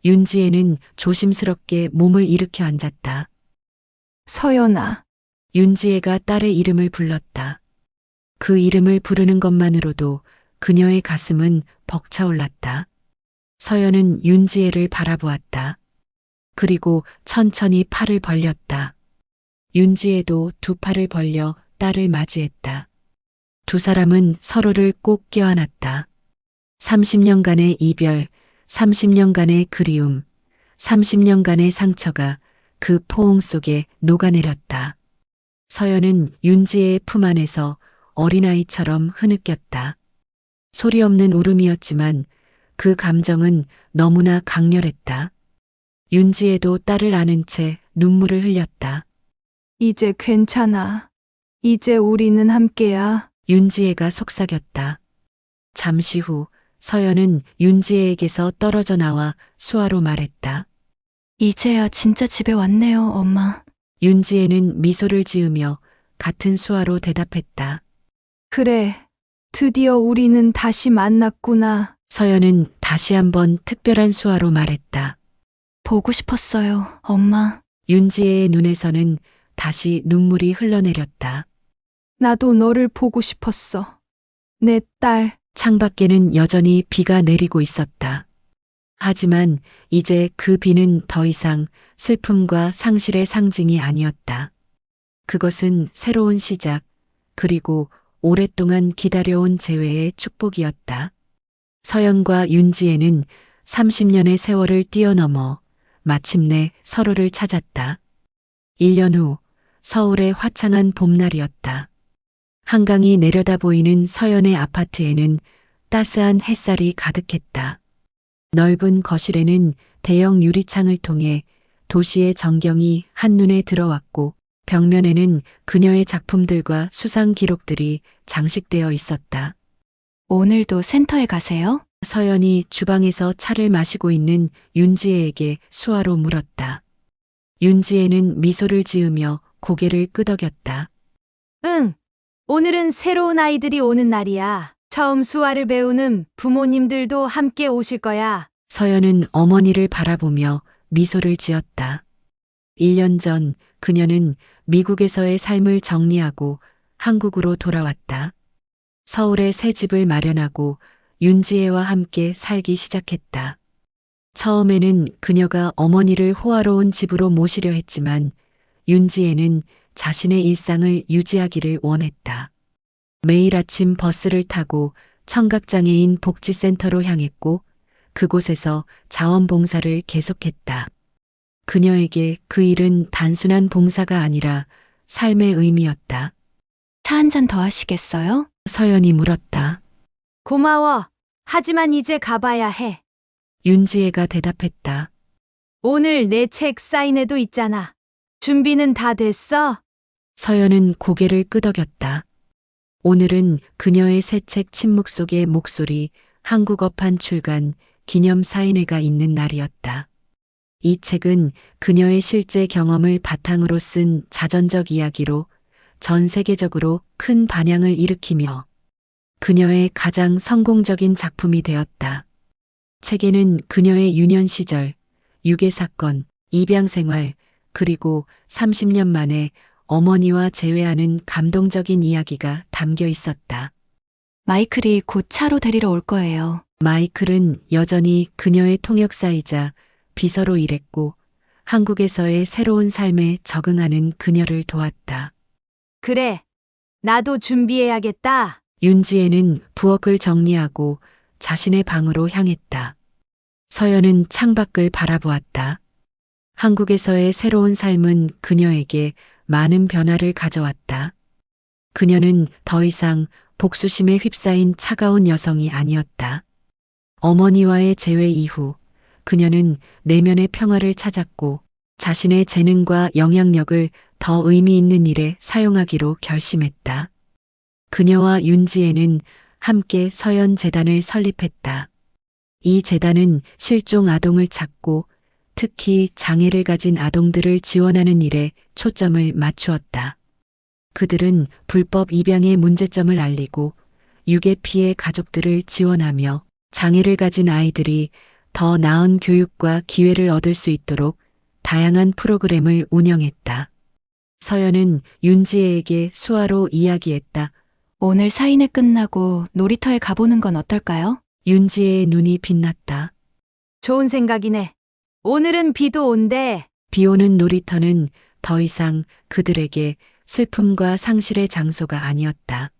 윤지혜는 조심스럽게 몸을 일으켜 앉았다. 서연아. 윤지혜가 딸의 이름을 불렀다. 그 이름을 부르는 것만으로도 그녀의 가슴은 벅차올랐다. 서연은 윤지혜를 바라보았다. 그리고 천천히 팔을 벌렸다. 윤지혜도 두 팔을 벌려 딸을 맞이했다. 두 사람은 서로를 꼭 껴안았다. 30년간의 이별, 30년간의 그리움, 30년간의 상처가 그 포옹 속에 녹아내렸다. 서연은 윤지혜의 품 안에서 어린아이처럼 흐느꼈다. 소리 없는 울음이었지만 그 감정은 너무나 강렬했다. 윤지혜도 딸을 안은 채 눈물을 흘렸다. 이제 괜찮아. 이제 우리는 함께야. 윤지혜가 속삭였다. 잠시 후 서연은 윤지혜에게서 떨어져 나와 수아로 말했다. 이제야 진짜 집에 왔네요, 엄마. 윤지혜는 미소를 지으며 같은 수아로 대답했다. 그래, 드디어 우리는 다시 만났구나. 서연은 다시 한번 특별한 수아로 말했다. 보고 싶었어요, 엄마. 윤지혜의 눈에서는 다시 눈물이 흘러내렸다. 나도 너를 보고 싶었어. 내 딸. 창밖에는 여전히 비가 내리고 있었다. 하지만 이제 그 비는 더 이상 슬픔과 상실의 상징이 아니었다. 그것은 새로운 시작, 그리고 오랫동안 기다려온 재회의 축복이었다. 서연과 윤지혜는 30년의 세월을 뛰어넘어 마침내 서로를 찾았다. 1년 후 서울의 화창한 봄날이었다. 한강이 내려다 보이는 서연의 아파트에는 따스한 햇살이 가득했다. 넓은 거실에는 대형 유리창을 통해 도시의 전경이 한눈에 들어왔고 벽면에는 그녀의 작품들과 수상 기록들이 장식되어 있었다. 오늘도 센터에 가세요? 서연이 주방에서 차를 마시고 있는 윤지혜에게 수화로 물었다. 윤지혜는 미소를 지으며 고개를 끄덕였다. 응, 오늘은 새로운 아이들이 오는 날이야. 처음 수화를 배우는 부모님들도 함께 오실 거야. 서연은 어머니를 바라보며 미소를 지었다. 1년 전 그녀는 미국에서의 삶을 정리하고 한국으로 돌아왔다. 서울에 새 집을 마련하고 윤지혜와 함께 살기 시작했다. 처음에는 그녀가 어머니를 호화로운 집으로 모시려 했지만 윤지혜는 자신의 일상을 유지하기를 원했다. 매일 아침 버스를 타고 청각장애인 복지센터로 향했고 그곳에서 자원봉사를 계속했다. 그녀에게 그 일은 단순한 봉사가 아니라 삶의 의미였다. 차 한 잔 더 하시겠어요? 서연이 물었다. 고마워. 하지만 이제 가봐야 해. 윤지혜가 대답했다. 오늘 내 책 사인회도 있잖아. 준비는 다 됐어? 서연은 고개를 끄덕였다. 오늘은 그녀의 새 책 침묵 속의 목소리, 한국어판 출간, 기념 사인회가 있는 날이었다. 이 책은 그녀의 실제 경험을 바탕으로 쓴 자전적 이야기로 전 세계적으로 큰 반향을 일으키며 그녀의 가장 성공적인 작품이 되었다. 책에는 그녀의 유년 시절, 유괴 사건, 입양 생활, 그리고 30년 만에 어머니와 재회하는 감동적인 이야기가 담겨 있었다. 마이클이 곧 차로 데리러 올 거예요. 마이클은 여전히 그녀의 통역사이자 비서로 일했고 한국에서의 새로운 삶에 적응하는 그녀를 도왔다. 그래, 나도 준비해야겠다. 윤지혜는 부엌을 정리하고 자신의 방으로 향했다. 서연은 창밖을 바라보았다. 한국에서의 새로운 삶은 그녀에게 많은 변화를 가져왔다. 그녀는 더 이상 복수심에 휩싸인 차가운 여성이 아니었다. 어머니와의 재회 이후 그녀는 내면의 평화를 찾았고 자신의 재능과 영향력을 더 의미 있는 일에 사용하기로 결심했다. 그녀와 윤지혜는 함께 서연재단을 설립했다. 이 재단은 실종 아동을 찾고 특히 장애를 가진 아동들을 지원하는 일에 초점을 맞추었다. 그들은 불법 입양의 문제점을 알리고 유괴 피해 가족들을 지원하며 장애를 가진 아이들이 더 나은 교육과 기회를 얻을 수 있도록 다양한 프로그램을 운영했다. 서연은 윤지혜에게 수화로 이야기했다. 오늘 사인회 끝나고 놀이터에 가보는 건 어떨까요? 윤지혜의 눈이 빛났다. 좋은 생각이네. 오늘은 비도 온대. 비 오는 놀이터는 더 이상 그들에게 슬픔과 상실의 장소가 아니었다.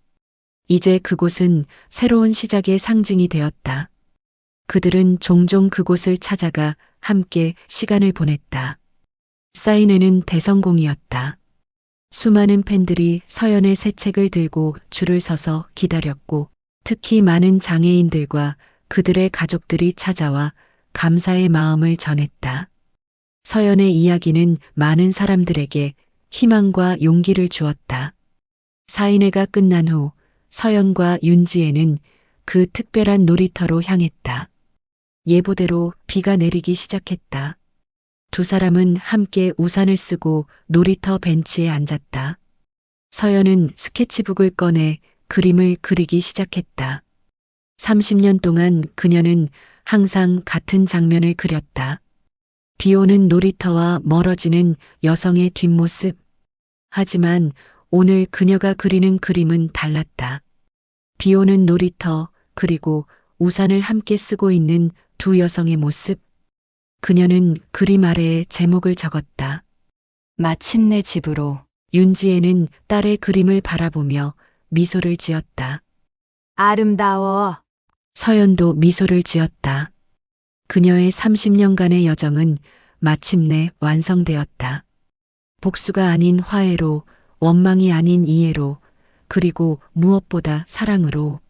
이제 그곳은 새로운 시작의 상징이 되었다. 그들은 종종 그곳을 찾아가 함께 시간을 보냈다. 사인회는 대성공이었다. 수많은 팬들이 서연의 새 책을 들고 줄을 서서 기다렸고 특히 많은 장애인들과 그들의 가족들이 찾아와 감사의 마음을 전했다. 서연의 이야기는 많은 사람들에게 희망과 용기를 주었다. 사인회가 끝난 후 서연과 윤지혜는 그 특별한 놀이터로 향했다. 예보대로 비가 내리기 시작했다. 두 사람은 함께 우산을 쓰고 놀이터 벤치에 앉았다. 서연은 스케치북을 꺼내 그림을 그리기 시작했다. 30년 동안 그녀는 항상 같은 장면을 그렸다. 비 오는 놀이터와 멀어지는 여성의 뒷모습. 하지만 오늘 그녀가 그리는 그림은 달랐다. 비 오는 놀이터, 그리고 우산을 함께 쓰고 있는 두 여성의 모습. 그녀는 그림 아래에 제목을 적었다. 마침내 집으로. 윤지혜는 딸의 그림을 바라보며 미소를 지었다. 아름다워. 서연도 미소를 지었다. 그녀의 30년간의 여정은 마침내 완성되었다. 복수가 아닌 화해로, 원망이 아닌 이해로, 그리고 무엇보다 사랑으로.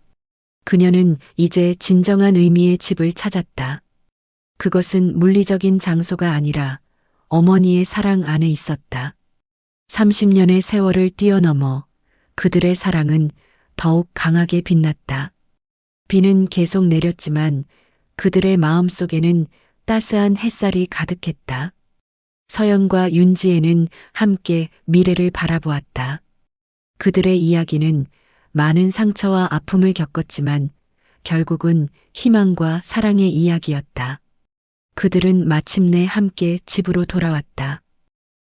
그녀는 이제 진정한 의미의 집을 찾았다. 그것은 물리적인 장소가 아니라 어머니의 사랑 안에 있었다. 30년의 세월을 뛰어넘어 그들의 사랑은 더욱 강하게 빛났다. 비는 계속 내렸지만 그들의 마음 속에는 따스한 햇살이 가득했다. 서연과 윤지혜는 함께 미래를 바라보았다. 그들의 이야기는 많은 상처와 아픔을 겪었지만 결국은 희망과 사랑의 이야기였다. 그들은 마침내 함께 집으로 돌아왔다.